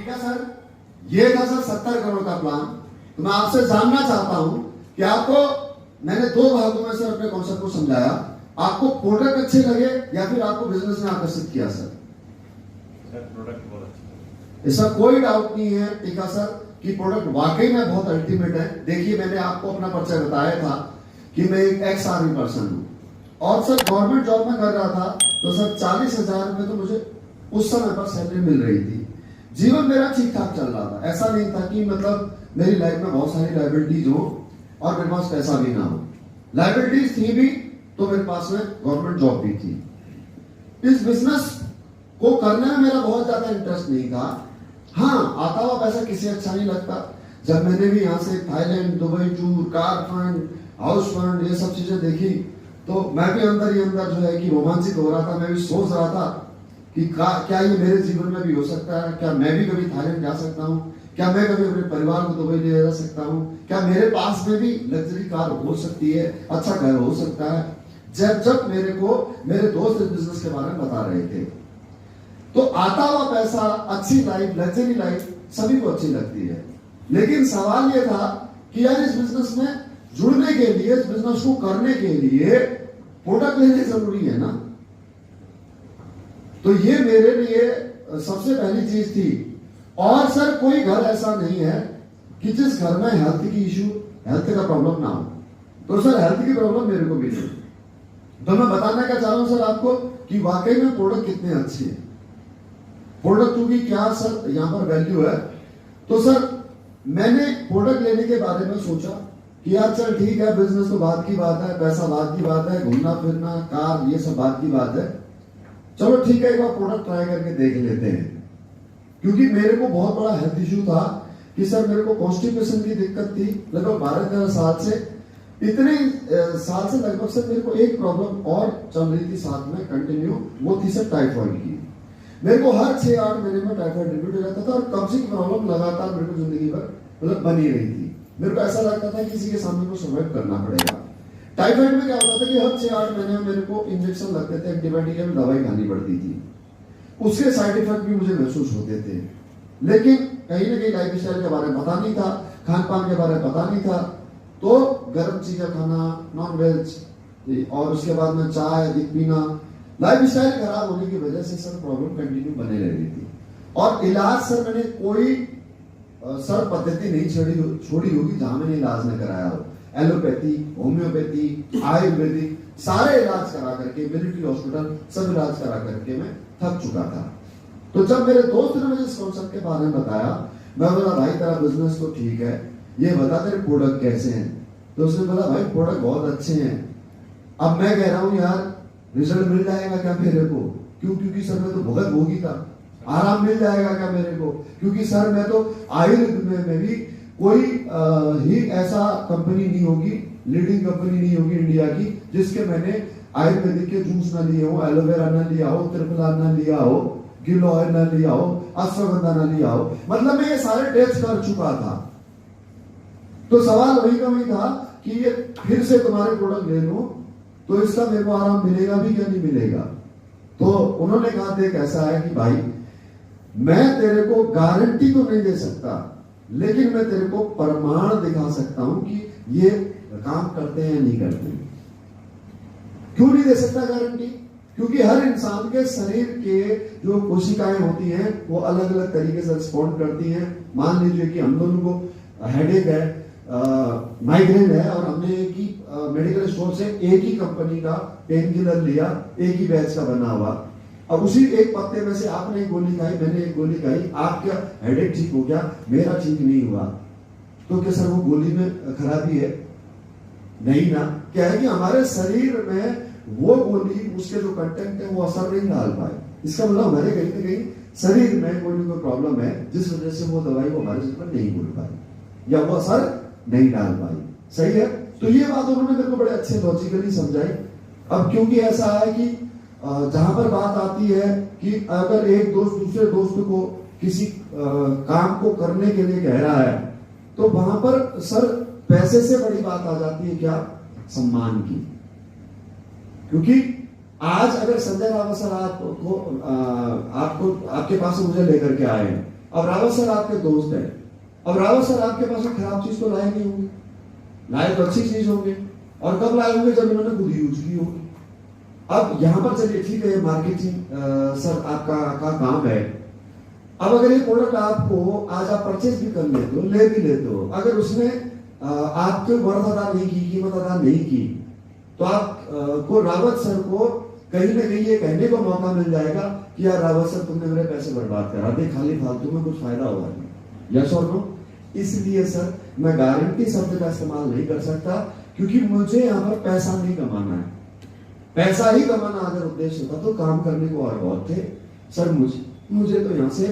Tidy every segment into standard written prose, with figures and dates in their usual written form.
ठीक है सर, ये था सर 70 करोड़ का प्लान। तो मैं आपसे जानना चाहता हूं कि आपको, मैंने 2 भागों में सर अपने कॉन्सेप्ट को समझाया, आपको प्रोडक्ट अच्छे लगे या फिर आपको बिजनेस ने आकर्षित किया सर? प्रोडक्ट बहुत अच्छा। इसका कोई डाउट नहीं है, ठीक है सर, कि प्रोडक्ट वाकई में बहुत अल्टीमेट है। देखिए, मैंने आपको अपना परिचय बताया था कि मैं एक एक्स आर्मी पर्सन हूं और सर गवर्नमेंट जॉब में कर रहा था। तो सर 40,000 रुपए तो मुझे उस समय पर सैलरी मिल रही थी। जीवन मेरा ठीक ठाक चल रहा था। ऐसा नहीं था कि मतलब मेरी लाइफ में बहुत सारी लाइबिलिटीज हो और मेरे पास पैसा भी ना हो। लाइबिलिटीज थी भी तो मेरे पास में गवर्नमेंट जॉब भी थी। इस बिजनेस को करने में मेरा बहुत ज्यादा इंटरेस्ट नहीं था। हाँ, आता हुआ पैसा किसी अच्छा नहीं लगता। जब मैंने भी यहाँ से Thailand, Dubai tour, car fund, house fund, ये सब चीजें देखी तो मैं भी अंदर ही अंदर जो है कि रोमांचित हो रहा था। मैं भी सोच रहा था कि क्या ये मेरे जीवन में भी हो सकता है? क्या मैं भी कभी थाईलैंड जा सकता हूँ? क्या मैं कभी अपने परिवार को दुबई ले जा सकता हूँ? क्या मेरे पास में भी लग्जरी कार हो सकती है, अच्छा घर हो सकता है? जब जब मेरे को मेरे दोस्त इस बिजनेस के बारे में बता रहे थे, तो आता हुआ पैसा, अच्छी लाइफ, लग्जरी लाइफ सभी को अच्छी लगती है। लेकिन सवाल यह था कि यार इस बिजनेस में जुड़ने के लिए, इस बिजनेस को करने के लिए प्रोडक्ट लेने जरूरी है ना। तो ये मेरे लिए सबसे पहली चीज थी। और सर कोई घर ऐसा नहीं है कि जिस घर में हेल्थ की इशू, हेल्थ का प्रॉब्लम ना हो। तो सर हेल्थ की प्रॉब्लम मेरे को भी नहीं। तो मैं बताना क्या चाह रहा हूं सर आपको कि वाकई में प्रोडक्ट कितने अच्छे हैं। प्रोडक्ट की क्या सर यहां पर वैल्यू है। तो सर मैंने प्रोडक्ट लेने के बारे में सोचा कि यार चल ठीक है, बिजनेस तो बात की बात है, पैसा बात की बात है, घूमना फिरना, कार, ये सब बात की बात है। चलो ठीक है, एक बार प्रोडक्ट ट्राई करके देख लेते हैं। क्योंकि मेरे को बहुत बड़ा हेल्थ इश्यू था कि सर मेरे को कॉन्स्टिपेशन की दिक्कत थी लगभग 12-13 साल से। इतने साल से लगभग सर मेरे को एक प्रॉब्लम और चल रही थी साथ में कंटिन्यू, वो थी सर टाइफॉइड की। मेरे को हर 6-8 महीने में टाइफॉइड रिपीट हो जाता था और कब्ज की प्रॉब्लम लगातार मेरे को जिंदगी भर मतलब बनी रही थी। मेरे को ऐसा लगता था कि किसी के सामने को सर्वाइव करना पड़ेगा। टाइफॉइड में क्या होता था कि हर 6-8 महीने में मेरे को इंजेक्शन लगते थे, एंटीबायोटिक में दवाई खानी पड़ती थी। उसके साइड इफेक्ट भी मुझे महसूस होते थे। लेकिन कहीं ना कहीं लाइफ स्टाइल के बारे में पता नहीं था, खान पान के बारे में पता नहीं था। तो गर्म चीजें खाना, नॉन वेज, और उसके बाद में चाय अधिक पीना, लाइफ स्टाइल खराब होने की वजह से सर प्रॉब्लम कंटिन्यू बने रह रही थी। और इलाज सर मैंने कोई सर पद्धति नहीं छोड़ी होगी जहां मैंने इलाज न कराया हो। एलोपैथी, होम्योपैथी, आयुर्वेदिक, सारे इलाज करा करके, मिलिट्री हॉस्पिटल सब इलाज करा करके मैं थक चुका था। तो जब मेरे दोस्त ने मुझे इस कॉन्सेप्ट के बारे में बताया, मैं बोला भाई तेरा बिजनेस तो ठीक है, ये बता तेरे प्रोडक्ट कैसे हैं। तो उसने बोला भाई प्रोडक्ट बहुत अच्छे हैं। अब मैं कह रहा हूं यार रिजल्ट मिल जाएगा क्या मेरे को? क्योंकि सर मैं तो भुगत भोगी था। आराम मिल जाएगा क्या मेरे को? क्योंकि सर मैं तो आयुर्वेद में भी कोई ही ऐसा कंपनी नहीं होगी, लीडिंग कंपनी नहीं होगी इंडिया की, जिसके मैंने आयुर्वेदिक के जूस ना लिए हो, एलोवेरा ना लिया हो, त्रिफला ना लिया हो, गिल ऑयल ना लिया हो, अश्वगंधा ना लिया हो। मतलब मैं ये सारे टेस्ट कर चुका था। तो सवाल वही का वही था कि ये फिर से तुम्हारे प्रोडक्ट ले लूं तो इसका मेरे को आराम मिलेगा भी क्या नहीं मिलेगा। तो उन्होंने कहा देख ऐसा है कि भाई मैं तेरे को गारंटी तो नहीं दे सकता, लेकिन मैं तेरे को प्रमाण दिखा सकता हूं कि ये काम करते हैं या नहीं करते। क्यों नहीं दे सकता गारंटी? क्योंकि हर इंसान के शरीर के जो कोशिकाएं होती हैं वो अलग अलग तरीके से रिस्पॉन्ड करती हैं। मान लीजिए कि हम दोनों को हेडेक है, माइग्रेन है, और हमने एक ही मेडिकल स्टोर से एक ही कंपनी का पेन किलर लिया, एक ही बैच का बना हुआ। अब उसी एक पत्ते में से आपने एक गोली खाई, मैंने एक गोली खाई, आपका हेडेक ठीक हो गया, मेरा ठीक नहीं हुआ। तो क्या सर वो गोली में खराबी है? नहीं ना। क्या है कि हमारे शरीर में वो गोली, उसके जो कंटेंट है वो असर नहीं डाल पाए। इसका मतलब हमारे कहीं ना कहीं शरीर में कोई ना कोई प्रॉब्लम है जिस वजह से वो दवाई वो हमारे शरीर में नहीं घुल पाई या वो असर नहीं डाल पाई। सही है। तो ये बात उन्होंने मेरे को बड़े अच्छे लॉजिकली समझाई। अब क्योंकि ऐसा है कि जहां पर बात आती है कि अगर एक दोस्त दूसरे दोस्त को किसी काम को करने के लिए कह रहा है, तो वहां पर सर पैसे से बड़ी बात आ जाती है क्या? सम्मान की। क्योंकि आज अगर संजय रावत सर आपको आपके पास मुझे लेकर के आए अब रावत सर आपके दोस्त हैं, अब रावत सर आपके पास में खराब चीज तो लाए नहीं होंगे, लाए तो अच्छी चीज होंगे, और कब लाए होंगे जब इन्होंने खुद यूज की होगी। अब यहां पर चलिए ठीक है, मार्केटिंग सर आपका का काम है। अब अगर ये प्रोडक्ट आपको आज आप परचेज भी कर लेते हो, ले भी लेते हो, अगर उसने आपके बढ़त अदा नहीं की, कीमत अदा नहीं की, तो आप को रावत सर को कहीं ना कहीं ये कहने को मौका मिल जाएगा कि यार रावत सर तुमने मेरे पैसे बर्बाद करा दे, खाली फालतू में कुछ फायदा हुआ नहीं। यस और नो? इसलिए सर मैं गारंटी शब्द का इस्तेमाल नहीं कर सकता, क्योंकि मुझे यहाँ पर पैसा नहीं कमाना है। पैसा ही कमाना अगर उद्देश्य होता तो काम करने को और बहुत थे सर। मुझे तो यहाँ से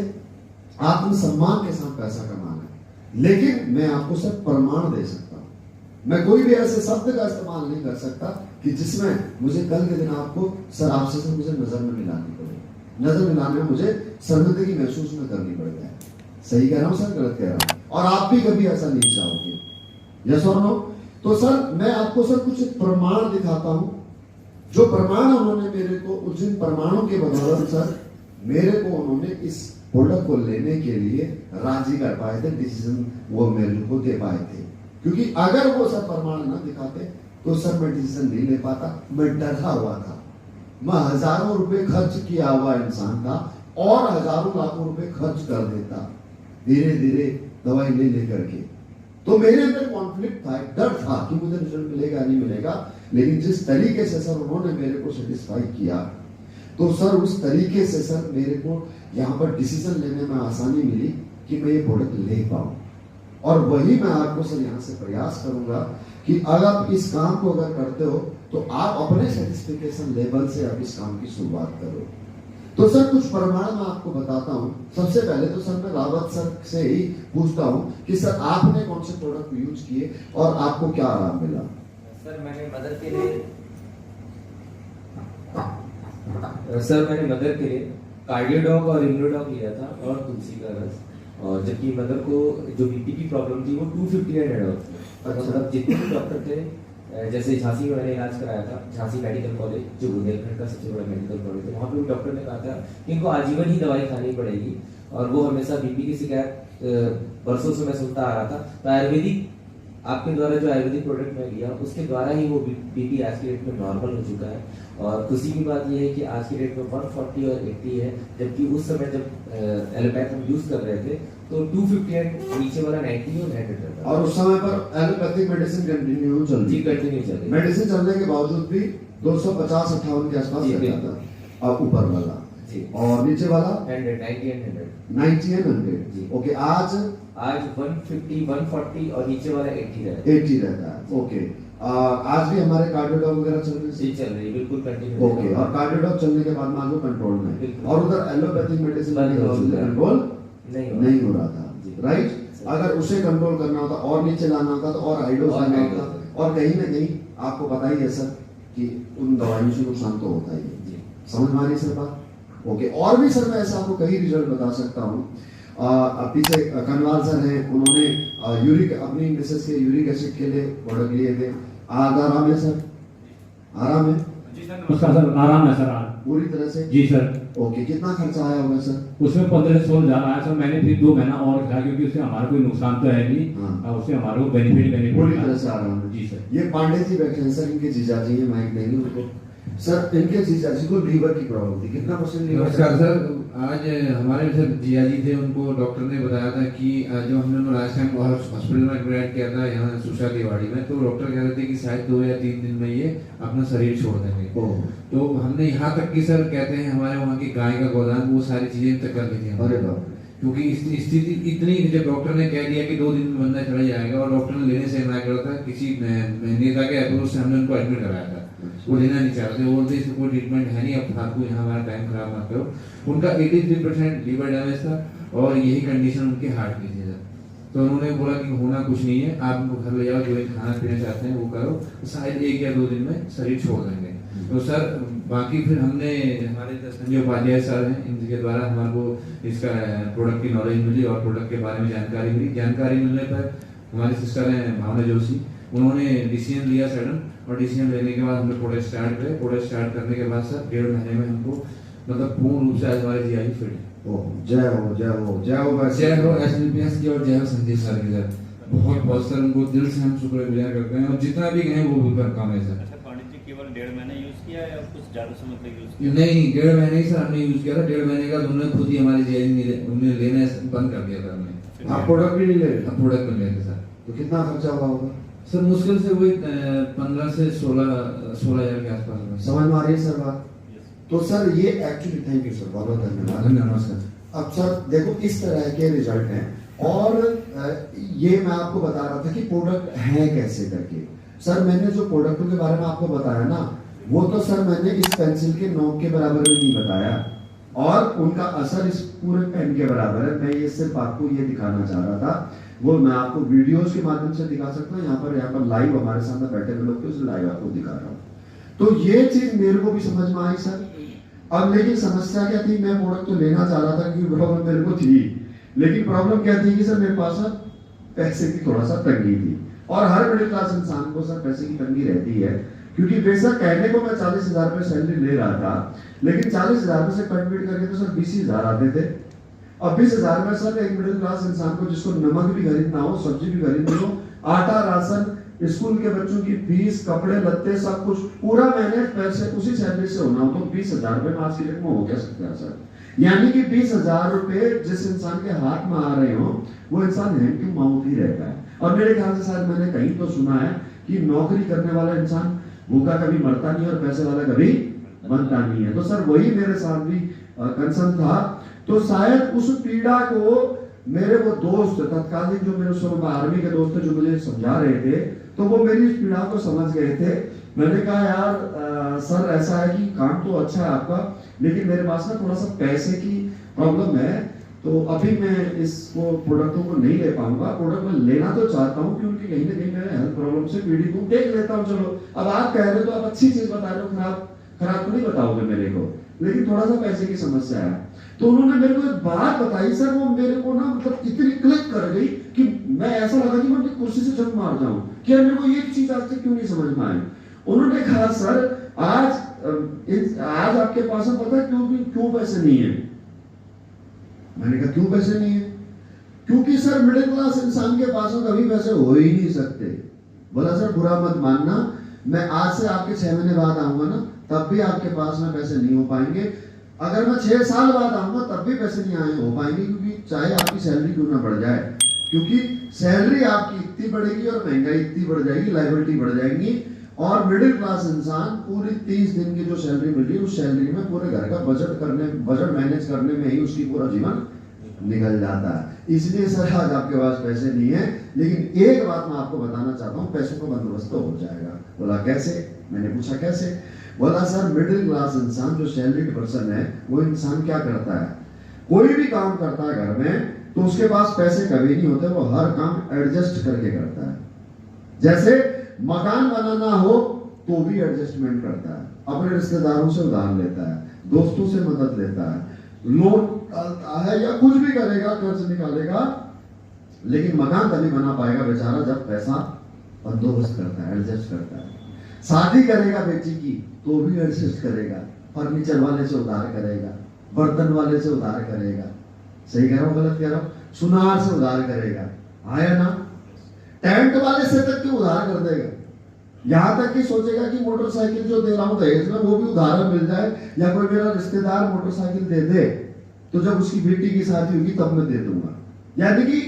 आत्मसम्मान के साथ पैसा कमाना है, लेकिन मैं आपको सर प्रमाण दे सकता हूँ। मैं कोई भी ऐसे शब्द का इस्तेमाल नहीं कर सकता कि जिसमें मुझे कल के दिन आपको सर आपसे सर मुझे नजर में मिलानी पड़े, नजर मिलाने में मुझे शर्मिंदगी महसूस में करनी पड़ जाए। सही कह रहा हूँ सर, गलत कह रहा हूँ? और आप भी कभी ऐसा नहीं चाहोगे। यस और नो? तो सर मैं आपको सर कुछ प्रमाण दिखाता हूं, जो प्रमाण उन्होंने मेरे को, उस जिन प्रमाणों के बदौलत सर मेरे को उन्होंने इस प्रोडक्ट को लेने के लिए राजी कर पाए थे, डिसीजन वो मेरे को दे पाए थे। क्योंकि अगर वो सर प्रमाण ना दिखाते तो सर मैं डिसीजन नहीं ले पाता। मैं डरा हुआ था, मैं हजारों रुपए खर्च किया हुआ इंसान था और हजारों लाखों रुपए खर्च कर देता धीरे धीरे दवाई ले लेकर के। तो मेरे अंदर कॉन्फ्लिक्ट था, डर था कि मुझे रिजल्ट मिलेगा नहीं मिलेगा। लेकिन जिस तरीके से सर उन्होंने मेरे को सेटिस्फाई किया, तो सर उस तरीके से सर मेरे को यहाँ पर डिसीजन लेने में आसानी मिली कि मैं ये प्रोडक्ट ले पाऊं। और वही मैं आपको सर यहाँ से प्रयास करूंगा कि अगर आप इस काम को अगर करते हो तो आप अपने सेटिस्फिकेशन लेवल से आप इस काम की शुरुआत करो। तो सर कुछ प्रमाण मैं आपको बताता हूं। सबसे पहले तो सर मैं रावत सर से ही पूछता हूं कि सर आपने कौन से प्रोडक्ट यूज किए और आपको क्या आराम मिला? सर मैंने मदर के लिए कार्डियोडॉक और इम्यूनोडॉक लिया था और तुलसी का रस। और जबकि मदर को जो बीपी की प्रॉब्लम थी वो 250 एंड अबव थी। मतलब जितने भी डॉक्टर थे, जैसे झांसी में मैंने इलाज कराया था, झांसी मेडिकल कॉलेज जो बुंदेलखंड का सबसे बड़ा मेडिकल कॉलेज है, वहाँ पे भी डॉक्टर ने कहा था कि इनको आजीवन ही दवाई खानी पड़ेगी। और वो हमेशा बीपी की शिकायत बरसों से मैं सुनता आ रहा था। तो आयुर्वेदिक आपके द्वारा जो आयुर्वेदिक प्रोडक्ट मैं लिया उसके द्वारा ही वो बीपी आज के डेट में नॉर्मल हो चुका है। और खुशी की बात यह है कि आज के डेट में 140 और 80 है, जबकि उस समय जब एलोपैथ हम यूज कर रहे थे तो 250 एंड नीचे वाला 90 और 100 था। और उस समय पर एलोपैथिक मेडिसिन कंटिन्यू चल रही, कंटिन्यू चल रही। मेडिसिन चलने के बावजूद भी 250-58 के आसपास रहता था और ऊपर वाला जी, और नीचे वाला 100, 90 एंड 100। 90 and 100 ji. ओके। आज 150, 140 और नीचे वाला 80 रहता है। 80 रहता है। ओके। आज भी हमारे कार्डियोडॉक वगैरह चल रही जी चल रही है, बिल्कुल कंटिन्यू। ओके। और कार्डियोडॉक चलने के बाद मान लो कंट्रोल में, बिल्कुल। और उधर एलोपैथिक मेडिसिन बंद हो चुका है। कंट्रोल नहीं हो रहा था, जी। राइट। अगर उसे कंट्रोल करना होता और नीचे लाना होता तो और हाइडोज और लाना हाइडोज होता। और कहीं ना कहीं आपको पता ही है सर कि उन दवाइयों से नुकसान तो होता ही है। जी। समझ में आ रही सर बात? ओके। और भी सर मैं ऐसा आपको कई रिजल्ट बता सकता हूँ। पीछे कनवाल सर हैं, उन्होंने यूरिक अपनी मिसेस के यूरिक एसिड के लिए प्रोडक्ट लिए थे। आराम है सर? आराम है? जी सर, उसका सर आराम है सर। पूरी तरह से? जी सर। ओके। कितना खर्चा आया होगा सर? उसमें 15 से 16 हजार आया सर। मैंने फिर 2 महीना और खिलाया क्योंकि उससे हमारा कोई नुकसान तो है नहीं। हाँ। उससे हमारे को बेनिफिट पूरी तरह से आराम है। जी सर। ये पांडे जी बैठे हैं सर, इनके जीजा जी हैं, माइक नहीं उनको। सर इनके जीजा जी को लीवर की प्रॉब्लम थी, कितना % लीवर? नमस्कार सर। आज हमारे सर जिया जी थे, उनको डॉक्टर ने बताया था कि जो हमने उनको लास्ट टाइम हॉस्पिटल में एडमिट किया था यहाँ सुशा केवाड़ी में, तो डॉक्टर कह रहे थे कि शायद 2 या 3 दिन में ये अपना शरीर छोड़ देंगे। तो हमने यहाँ तक कि सर कहते हैं हमारे वहाँ की गाय का गोदान वो सारी चीजें तक कर ली थी। अरे बाप रे। क्योंकि स्थिति इतनी, जब डॉक्टर ने कह दिया कि 2 दिन में बंदा चला जाएगा और डॉक्टर ने लेने से मना कर था, किसी नेता के अप्रोच से हमने उनको एडमिट कराया था। वो लेना नहीं चाहते, बोलते इसमें कोई ट्रीटमेंट है नहीं, अब फालतू यहाँ हमारा टाइम खराब मत करो। उनका 83% लीवर डैमेज था और यही कंडीशन उनके हार्ट की थी सर। तो उन्होंने बोला कि होना कुछ नहीं है, आप उनको घर ले जाओ, जो खाना पीना चाहते हैं वो करो, शायद 1 या 2 दिन में शरीर छोड़ देंगे। तो सर बाकी फिर हमने, हमारे संजय उपाध्याय सर हैं, इनके द्वारा हमारे को इसका प्रोडक्ट की नॉलेज मिली और प्रोडक्ट के बारे में जानकारी मिली। जानकारी मिलने पर हमारे सिस्टर हैं भावना जोशी, उन्होंने डिसीजन लिया सडन, और डिसीजन लेने के बाद हमने प्रोडक्ट स्टार्ट करे। प्रोडक्ट स्टार्ट करने के बाद सर 1.5 महीने में हमको मतलब पूर्ण रूप से आज हमारे जीआई फिट है। ओह, जय हो जय हो जय हो बस। जय हो एसएलपीएस की और जय हो संदीप सर की सर। बहुत बहुत सर उनको दिल से हम शुक्रगुजार करते हैं और जितना भी कहें वो भूलकर कम है सर। अच्छा पंडित जी केवल 1.5 महीने यूज किया या कुछ ज्यादा समय तक यूज किया? नहीं 1.5 महीने ही सर हमने यूज किया था। 1.5 महीने का उन्होंने खुद ही हमारे जीआई उन्हें लेना बंद कर दिया था हमने। आप प्रोडक्ट भी नहीं ले रहे? प्रोडक्ट में लेते सर। तो कितना खर्चा हुआ होगा? सर मुश्किल से वही 15 से 16,000 के आसपास हुआ। समझ में आ रही है सर बात? Yes. तो सर ये एक्चुअली, थैंक यू सर, बहुत बहुत धन्यवाद। धन्यवाद सर। अब सर देखो इस तरह के रिजल्ट हैं और ये मैं आपको बता रहा था कि प्रोडक्ट है कैसे करके। सर मैंने जो प्रोडक्टों के बारे में आपको बताया ना, वो तो सर मैंने इस पेंसिल के नोक के बराबर भी नहीं बताया और उनका असर इस पूरे पेन के बराबर है। मैं ये सिर्फ आपको ये दिखाना चाह रहा था, वो मैं आपको वीडियोस के माध्यम से दिखा सकता हूँ। यहाँ पर लाइव हमारे सामने बैठे हुए लोग थे, लाइव आपको दिखा रहा हूँ। तो ये चीज मेरे को भी समझ में आई सर। अब लेकिन समस्या क्या थी, मैं प्रोडक्ट तो लेना चाह रहा था क्योंकि प्रॉब्लम मेरे को थी, लेकिन प्रॉब्लम क्या थी कि सर मेरे पास पैसे की थोड़ा सा तंगी थी और हर मिडिल क्लास इंसान को सर पैसे की तंगी रहती है। क्योंकि बेशक कहने को मैं 40,000 रुपए सैलरी ले रहा था, लेकिन 40,000 में से कन्वर्ट करके तो सर 20,000 आते थे। अब 20,000 में सर एक मिडिल क्लास इंसान को जिसको नमक भी खरीदना हो, सब्जी भी खरीदनी हो, आटा राशन, स्कूल के बच्चों की फीस, कपड़े लत्ते, सब कुछ पूरा महीने पैसे उसी सैलरी से होना हो तो 20,000 रुपए में आज की डेट में हो क्या सकता है सर? यानी कि 20,000 रुपए जिस इंसान के हाथ में आ रहे हो वो इंसान हैंड टू माउथ ही रहता है। और मेरे ख्याल से शायद मैंने कहीं तो सुना है कि नौकरी करने वाला इंसान भूखा कभी मरता नहीं और पैसे वाला कभी बनता नहीं है। तो सर वही मेरे साथ भी कंसर्न था। तो शायद उस पीड़ा को मेरे वो दोस्त तत्कालीन जो मेरे उस समय आर्मी के दोस्त थे जो मुझे समझा रहे थे, तो वो मेरी इस पीड़ा को समझ गए थे। मैंने कहा यार सर ऐसा है कि काम तो अच्छा है आपका, लेकिन मेरे पास ना थोड़ा सा पैसे की प्रॉब्लम है, तो अभी मैं इसको प्रोडक्टों को नहीं ले पाऊंगा। प्रोडक्ट मैं लेना तो चाहता हूँ क्योंकि कहीं ना कहीं मैं हेल्थ प्रॉब्लम से पीड़ित हूँ, देख लेता हूँ। चलो अब आप कह रहे हो तो आप अच्छी चीज बता रहे हो, खराब तो नहीं बताओगे मेरे को, लेकिन थोड़ा सा पैसे की समस्या है। तो उन्होंने मेरे को एक बात बताई सर, वो मेरे को ना मतलब इतनी क्लिक कर गई कि मैं ऐसा लगा कि मैं अपनी कुर्सी से जंप मार जाऊं कि यार मेरे को ये चीज आज तक क्यों नहीं समझ में आई। उन्होंने कहा सर आज आपके पास पता है क्यों पैसे नहीं है? मैंने कहा क्यों पैसे नहीं है? क्योंकि सर मिडिल क्लास इंसान के पास कभी पैसे हो ही नहीं सकते। बोला सर बुरा मत मानना, मैं आज से आपके 6 महीने बाद आऊंगा ना, तब भी आपके पास में पैसे नहीं हो पाएंगे। अगर मैं 6 साल बाद आऊंगा तब भी पैसे नहीं हो पाएंगे, क्योंकि चाहे आपकी सैलरी क्यों ना बढ़ जाए, क्योंकि सैलरी आपकी इतनी बढ़ेगी और महंगाई इतनी बढ़ जाएगी, लायबिलिटी बढ़ जाएंगी और मिडिल क्लास इंसान पूरी 30 दिन की जो सैलरी मिल रही है उस सैलरी में पूरे घर का बजट मैनेज करने में ही उसकी पूरा जीवन निकल जाता है। इसलिए सर आज आपके पास पैसे नहीं है, लेकिन एक बात मैं आपको बताना चाहता हूँ, पैसों का बंदोबस्त तो हो जाएगा। बोला कैसे? मैंने पूछा कैसे? बोला सर मिडिल क्लास इंसान जो सैलरीड पर्सन है वो इंसान क्या करता है, कोई भी काम करता है घर में तो उसके पास पैसे कभी नहीं होते, वो हर काम एडजस्ट करके करता है। जैसे मकान बनाना हो तो भी एडजस्टमेंट करता है, अपने रिश्तेदारों से उधार लेता है, दोस्तों से मदद लेता है, लोन डालता है या कुछ भी करेगा, कर्ज निकालेगा, लेकिन मकान तभी बना पाएगा बेचारा जब पैसा बंदोबस्त करता है, एडजस्ट करता है। शादी करेगा बेटी की तो भी एडजस्ट करेगा, फर्नीचर वाले से उधार करेगा, बर्तन वाले से उधार करेगा, सही कह रहा हूं गलत कह रहा हूं, सुनार से उधार करेगा, आया ना, टेंट वाले से तक की उधार कर देगा, यहां तक कि सोचेगा कि मोटरसाइकिल जो दे रहा हूं दहेज में वो भी उधार मिल जाए, या कोई मेरा रिश्तेदार मोटरसाइकिल दे दे तो जब उसकी बेटी की शादी होगी तब मैं दे दूंगा। यानी कि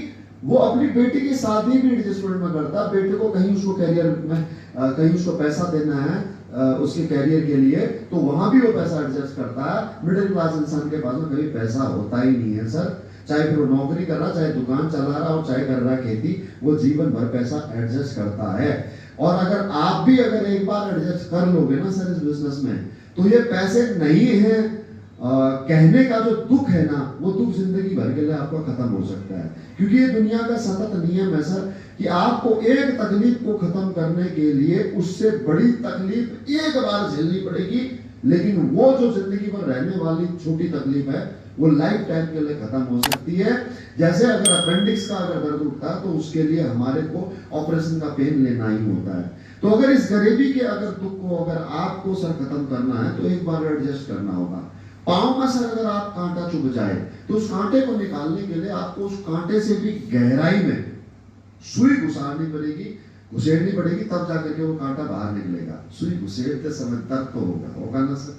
वो अपनी बेटी की शादी भी एडजस्टमेंट में करता, बेटे को कहीं उसको कैरियर में कहीं उसको पैसा देना है उसके कैरियर के लिए तो वहां भी वो पैसा एडजस्ट करता है। मिडिल क्लास इंसान के पास में कभी पैसा होता ही नहीं है सर, चाहे फिर वो नौकरी कर रहा, चाहे दुकान चला रहा और चाहे कर रहा खेती, वो जीवन भर पैसा एडजस्ट करता है। और अगर आप भी अगर एक बार एडजस्ट कर लोगे ना सर इस बिजनेस में, तो ये पैसे नहीं है कहने का जो दुख है ना, वो दुख जिंदगी भर के लिए आपका खत्म हो सकता है। क्योंकि ये दुनिया का सतत नियम है सर कि आपको एक तकलीफ को खत्म करने के लिए उससे बड़ी तकलीफ एक बार झेलनी पड़ेगी, लेकिन वो जो जिंदगी भर रहने वाली छोटी तकलीफ है वो लाइफ टाइम के लिए खत्म हो सकती है। जैसे अगर अपेंडिक्स का अगर दर्द उठता है तो उसके लिए हमारे को ऑपरेशन का पेन लेना ही होता है। तो अगर इस गरीबी के अगर दुख को अगर आपको सर खत्म करना है तो एक बार एडजस्ट करना होगा। पांव में सर अगर आप कांटा चुभ जाए तो उस कांटे को निकालने के लिए आपको उस कांटे से भी गहराई में सुई घुसानी पड़ेगी, घुसेड़नी पड़ेगी, तब जाकर के वो कांटा बाहर निकलेगा। सुई घुसेड़ते समय दर्द तो होगा ना सर,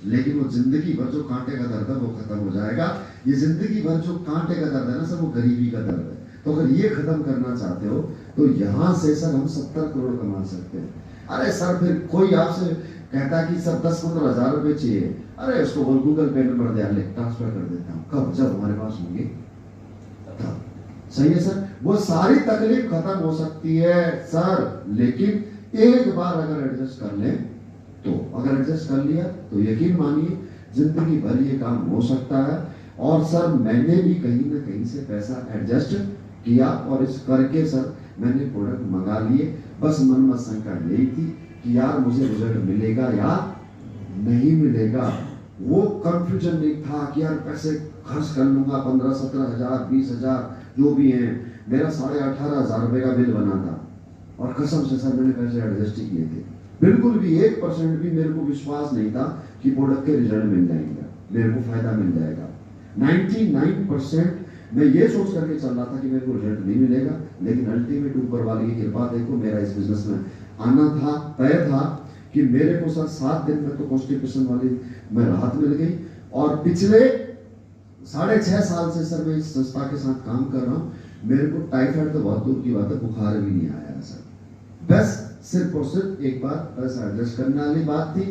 लेकिन वो जिंदगी भर जो कांटे का दर्द है वो खत्म हो जाएगा। ये जिंदगी भर जो कांटे का दर्द है ना सर, वो गरीबी का दर्द है। तो अगर ये खत्म करना चाहते हो तो यहां से सर हम 70 करोड़ कमा सकते हैं। अरे सर फिर कोई आपसे कहता है कि सर 10-15 हजार रुपए चाहिए, अरे उसको बोल गूगल पे नंबर दे, ट्रांसफर कर देता हूँ, कब जब हमारे पास होंगे तब। सही है सर, वो सारी तकलीफ खत्म हो सकती है सर, लेकिन एक बार अगर एडजस्ट कर ले तो, अगर एडजस्ट कर लिया तो यकीन मानिए जिंदगी भर ये काम हो सकता है। और सर मैंने भी कहीं ना कहीं से पैसा एडजस्ट किया और इस करके सर मैंने प्रोडक्ट मंगा लिए। बस मन में शंका यही थी कि यार मुझे रिजल्ट मिलेगा या नहीं मिलेगा। वो कंफ्यूजन नहीं था कि यार पैसे खर्च कर लूंगा, 15-17 हजार 20 हजार जो भी है। मेरा 18,500 रुपए का बिल बना था और कसम से सर मैंने पैसे एडजस्ट ही किए थे। बिल्कुल भी 1% भी मेरे को विश्वास नहीं था कि प्रोडक्ट के रिजल्ट मिल जाएंगे, मेरे को फायदा मिल जाएगा। 99% मैं ये सोच करके चल रहा था कि मेरे को रिजल्ट नहीं मिलेगा, लेकिन अल्टीमेट ऊपर वाली की कृपा देखो, मेरा इस बिजनेस में आना था, तय था कि मेरे को सर 7 दिन में तो कॉन्स्टिपेशन वाली में राहत मिल गई। और पिछले 6.5 साल से सर मैं इस संस्था के साथ काम कर रहा हूँ, मेरे को टाइफाइड तो बहुत दूर की बात है, बुखार भी नहीं आया सर। बस सिर्फ और सिर्फ एक बार पैसा एडजस्ट करने वाली बात थी।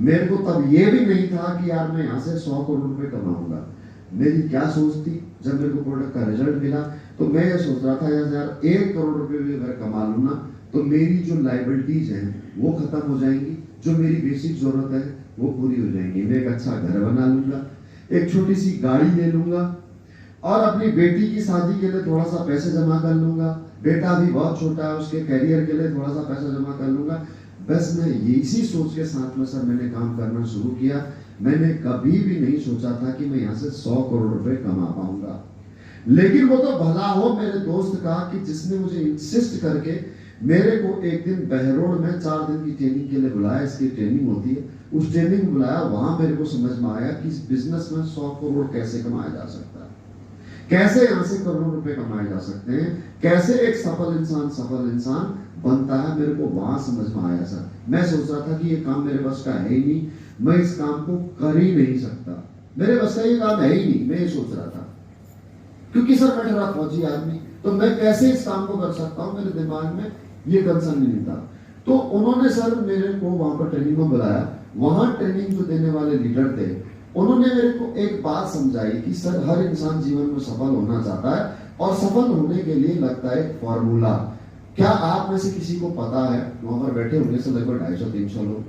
मेरे को तब ये भी नहीं था कि यार मैं यहाँ से 100 करोड़ रुपए कमाऊंगा। मेरी क्या सोच थी, जब मेरे को प्रोडक्ट का रिजल्ट मिला तो मैं ये सोच रहा था यार 1 करोड़ रुपए भी अगर कमा लूँ ना तो मेरी जो लाइबिलिटीज हैं वो खत्म हो जाएंगी, जो मेरी बेसिक जरूरत है वो पूरी हो जाएंगी। मैं एक अच्छा घर बना लूंगा, एक छोटी सी गाड़ी ले लूंगा और अपनी बेटी की शादी के लिए थोड़ा सा पैसे जमा कर लूंगा। बेटा भी बहुत छोटा है, उसके कैरियर के लिए थोड़ा सा पैसा जमा कर लूंगा। बस मैं इसी सोच के साथ में सर मैंने काम करना शुरू किया। मैंने कभी भी नहीं सोचा था कि मैं यहाँ से 100 करोड़ रुपए कमा पाऊंगा। लेकिन वो तो भला हो मेरे दोस्त का कि जिसने मुझे इंसिस्ट करके मेरे को एक दिन बहरोड में 4 दिन की ट्रेनिंग के लिए बुलाया। इसकी ट्रेनिंग होती है, उस ट्रेनिंग में बुलाया। वहां मेरे को समझ में आया कि इस बिजनेस में 100 करोड़ कैसे कमाया जा सकता है, कैसे यहाँ से करोड़ों रुपए कमाए जा सकते हैं, कैसे एक सफल इंसान बनता है। मेरे को वहां समझ में आया सर। मैं सोच रहा था कि ये काम मेरे बस का है ही नहीं, मैं इस काम को कर ही नहीं सकता, मेरे बस का ये काम है ही नहीं, मैं ये सोच रहा था। क्योंकि सर मैं ठहरा फौजी आदमी, तो मैं कैसे इस काम को कर सकता हूँ, मेरे दिमाग में ये कंसर्न नहीं था। तो उन्होंने सर मेरे को वहां पर ट्रेनिंग में बुलाया। वहां ट्रेनिंग जो देने वाले लीडर थे, उन्होंने मेरे को एक बात समझाई कि सर हर इंसान जीवन में सफल होना चाहता है और सफल होने के लिए लगता है एक फॉर्मूला। क्या आप में से किसी को पता है? वहां पर बैठे होंगे से लगभग 250-300 लोग,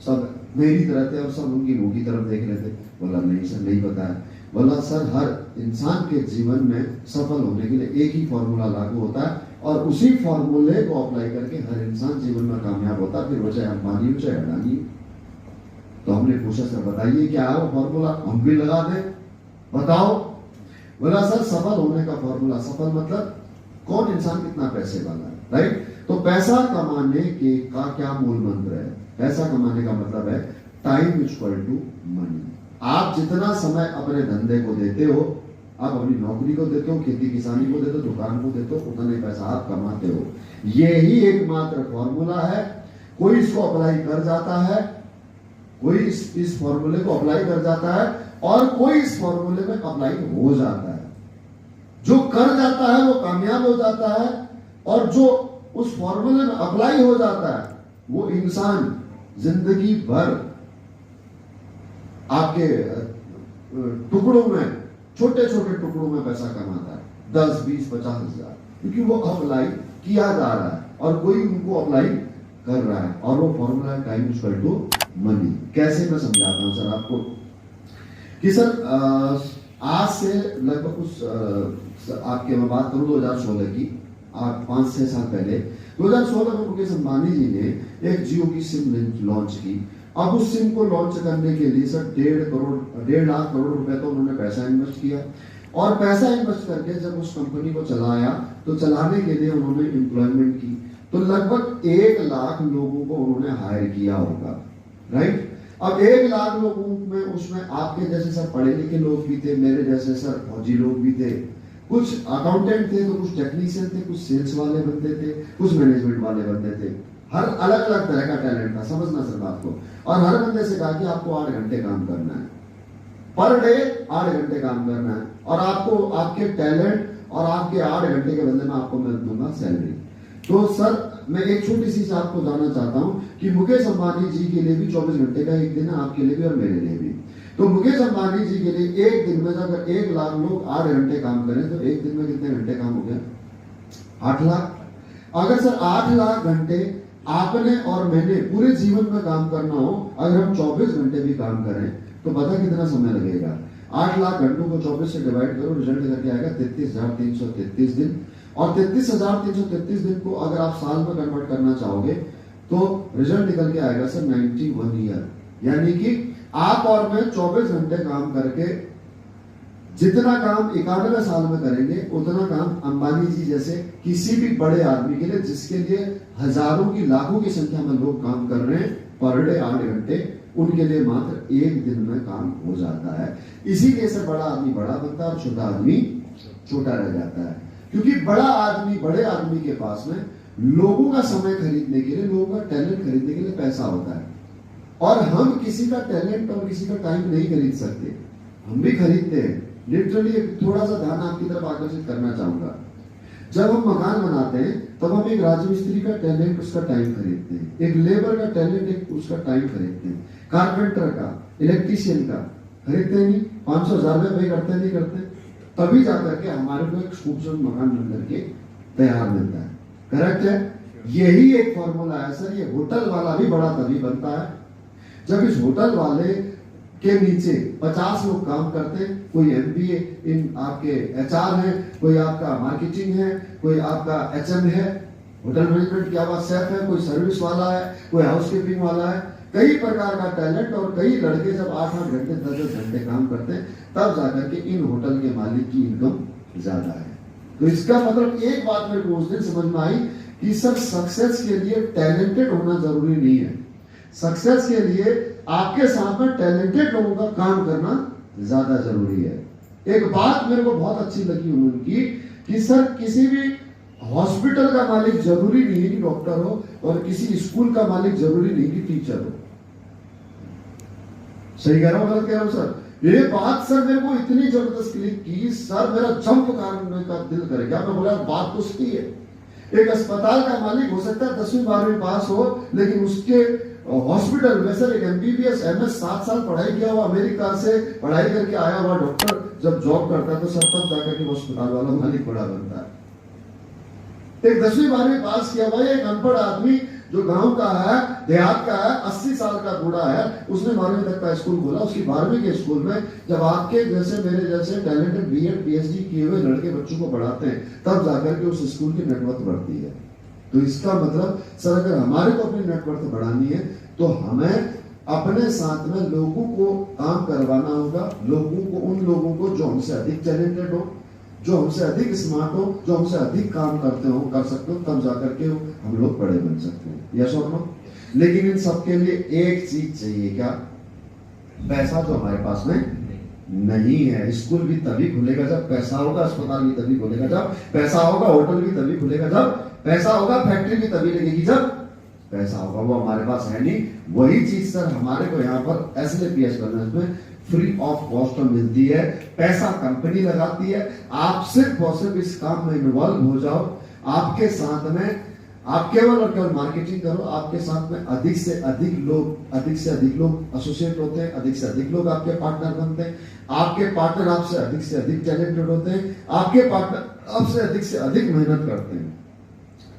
सब मेरी तरह थे और सब उनकी मुंह की तरफ देख रहे थे। बोला नहीं सर नहीं पता है। बोला सर हर इंसान के जीवन में सफल होने के लिए एक ही फॉर्मूला लागू होता है और उसी फॉर्मूले को अप्लाई करके हर इंसान जीवन में कामयाब होता है, फिर वो चाहे अंबानी हो चाहे अडानी। तो हमने पूछा सर बताइए क्या है वो फॉर्मूला, हम भी लगा दें, बताओ। बोला सर सफल होने का फॉर्मूला, सफल मतलब कौन इंसान कितना पैसे वाला है, राइट। तो पैसा कमाने के का क्या मूल मंत्र है? पैसा कमाने का मतलब है टाइम इक्वल टू मनी। आप जितना समय अपने धंधे को देते हो, आप अपनी नौकरी को देते हो, खेती किसानी को देते हो, दुकान को देते हो, उतना ही पैसा आप कमाते हो। यही एकमात्र फॉर्मूला है। कोई इसको अप्लाई कर जाता है, कोई इस फॉर्मूले को अप्लाई कर जाता है और कोई इस फॉर्मूले में अप्लाई हो जाता है। जो कर जाता है वो कामयाब हो जाता है और जो उस फॉर्मूले में अप्लाई हो जाता है वो इंसान जिंदगी भर आपके टुकड़ों में, छोटे छोटे टुकड़ों में पैसा कमाता है, 10, 20, 50 हजार, क्योंकि वो अप्लाई किया जा रहा है और कोई उनको अप्लाई कर रहा है। और वो फॉर्मूला है टाइम इक्वल टू मनी। कैसे मैं समझाता हूं सर आपको कि सर आज से लगभग कुछ आपके मैं बात करूं 2016 की, 5-6 साल पहले 2016 में मुकेश अंबानी जी ने एक जियो की सिम लॉन्च की। अब उस सिम को लॉन्च करने के लिए सर 1.5 लाख करोड़ रुपए तो उन्होंने पैसा इन्वेस्ट किया और पैसा इन्वेस्ट करके जब उस कंपनी को चलाया तो चलाने के लिए उन्होंने एम्प्लॉयमेंट की। तो लगभग 1 लाख लोगों को उन्होंने हायर किया होगा, राइट। अब 1 लाख लोगों में उसमें आपके जैसे सर पढ़े लिखे लोग भी थे, मेरे जैसे सर फौजी लोग भी थे, कुछ अकाउंटेंट थे, तो कुछ टेक्नीशियन थे, कुछ सेल्स वाले बंदे थे, कुछ मैनेजमेंट वाले बंदे थे। हर अलग अलग तरह का टैलेंट था, समझना सर बात को। और हर बंदे से कहा कि आपको 8 घंटे काम करना है, पर डे 8 घंटे काम करना है, और आपको आपके टैलेंट और आपके 8 घंटे के बदले में आपको मैं दूंगा सैलरी। तो सर मैं एक छोटी सी आपको जानना चाहता हूं कि मुकेश अंबानी जी के लिए भी 24 घंटे का एक दिन है, आपके लिए भी और मेरे लिए भी। तो मुकेश अंबानी जी के लिए एक दिन में अगर 1 लाख लोग 8 घंटे काम करें तो एक दिन में कितने घंटे काम हो गया? 8 लाख। अगर सर 8 लाख घंटे आपने और मैंने पूरे जीवन में काम करना हो, अगर हम 24 घंटे भी काम करें तो पता कितना समय लगेगा? 8 लाख घंटों को 24 से डिवाइड करो, रिजल्ट करके आएगा 33,333 दिन। और 33,333 दिन को अगर आप साल में कन्वर्ट करना चाहोगे तो रिजल्ट निकल के आएगा सर 91 ईयर। यानी कि आप और मैं 24 घंटे काम करके जितना काम 91 साल में करेंगे उतना काम अंबानी जी जैसे किसी भी बड़े आदमी के लिए, जिसके लिए हजारों की लाखों की संख्या में लोग काम कर रहे हैं, पर डे 8 घंटे, उनके लिए मात्र एक दिन में काम हो जाता है। इसीलिए सर बड़ा आदमी बड़ा बनता है और छोटा आदमी छोटा रह जाता है, क्योंकि बड़ा आदमी बड़े आदमी के पास में लोगों का समय खरीदने के लिए, लोगों का टैलेंट खरीदने के लिए पैसा होता है, और हम किसी का टैलेंट और किसी का टाइम नहीं खरीद सकते। हम भी खरीदते हैं। लिटरली थोड़ा सा ध्यान आपकी तरफ आकर्षित करना चाहूंगा। जब हम मकान बनाते हैं तब हम एक राजमिस्त्री का टैलेंट, उसका टाइम खरीदते हैं, एक लेबर का टैलेंट, एक उसका टाइम खरीदते हैं, कारपेंटर का, इलेक्ट्रीशियन का खरीदते नहीं, 500,000 रुपये पे करते नहीं करते, तभी जाकर के हमारे को एक खूबसूरत मकान बन करके तैयार मिलता है। करेक्ट है? यही एक फॉर्मूला है सर। ये होटल वाला भी बड़ा तभी बनता है जब इस होटल वाले के नीचे 50 लोग काम करते हैं। कोई MBA इन आपके HR है, कोई आपका मार्केटिंग है, कोई आपका HM है, होटल मैनेजमेंट क्या बात, शेफ है, कोई सर्विस वाला है, कोई हाउसकीपिंग वाला है, कई प्रकार का टैलेंट। और कई लड़के जब 8-8 घंटे 10-10 घंटे काम करते हैं तब जाकर के इन होटल के मालिक की इनकम ज्यादा है। तो इसका मतलब एक बात मेरे को उस दिन समझ में आई कि सर सक्सेस के लिए टैलेंटेड होना जरूरी नहीं है। सक्सेस के लिए आपके साथ में टैलेंटेड लोगों का काम करना ज्यादा जरूरी है। एक बात मेरे को बहुत अच्छी लगी उनकी कि सर किसी भी हॉस्पिटल का मालिक जरूरी नहीं है कि डॉक्टर हो, और किसी स्कूल का मालिक जरूरी नहीं कि टीचर हो। सही कह रहा हूं, गलत कह रहा हूं सर? ये बात सर मेरे को इतनी जबरदस्त क्लिक की, सर मेरा जंप करने का दिल कर गया। मैं बोला बात तो सही है। एक अस्पताल का मालिक हो सकता है 10वीं 12वीं पास हो, लेकिन उसके हॉस्पिटल में सर एक MBBS MS 7 साल पढ़ाई किया हुआ, अमेरिका से पढ़ाई करके आया हुआ डॉक्टर जब जॉब करता है तो सर तब जाकर के अस्पताल वाला मालिक बड़ा बनता है। एक 10वीं 12वीं पास किया हुआ एक अनपढ़ आदमी जो गांव का है, देहात का है, 80 साल का बूढ़ा है, उसने 12वीं तक का स्कूल खोला। उसकी 12वीं के स्कूल में जब आपके जैसे मेरे जैसे टैलेंटेड BEd PhD किए हुए लड़के बच्चों को पढ़ाते हैं तब जाकर के उस स्कूल की नेटवर्थ बढ़ती है। तो इसका मतलब सर अगर हमारे को अपनी नेटवर्थ बढ़ानी है तो हमें अपने साथ में लोगों को काम करवाना होगा, लोगों को, उन लोगों को जो हमसे अधिक टैलेंटेड हो, जो हमसे अधिक स्मार्ट हो, जो हमसे अधिक काम करते हो, कर सकते हो, तब जाकर के हम लोग बड़े बन सकते हैं। यस और नो? लेकिन इन सबके लिए एक चीज चाहिए, क्या? पैसा जो हमारे पास में नहीं है। स्कूल भी तभी खुलेगा जब पैसा होगा, अस्पताल भी तभी खुलेगा जब पैसा होगा, होटल भी तभी खुलेगा जब पैसा होगा, फैक्ट्री भी तभी लगेगी जब पैसा होगा। वो हमारे पास है नहीं। वही चीज सर हमारे को यहाँ पर SLAPS में फ्री ऑफ कॉस्ट में मिलती है। पैसा कंपनी लगाती है, आप सिर्फ और सिर्फ इस काम में इन्वॉल्व हो जाओ। आपके साथ में आप केवल और केवल मार्केटिंग करो, आपके साथ में अधिक से अधिक लोग एसोसिएट होते हैं, अधिक से अधिक लोग आपके पार्टनर बनते हैं, आपके पार्टनर आपसे अधिक टैलेंटेड होते हैं, आपके पार्टनर आपसे अधिक मेहनत करते हैं,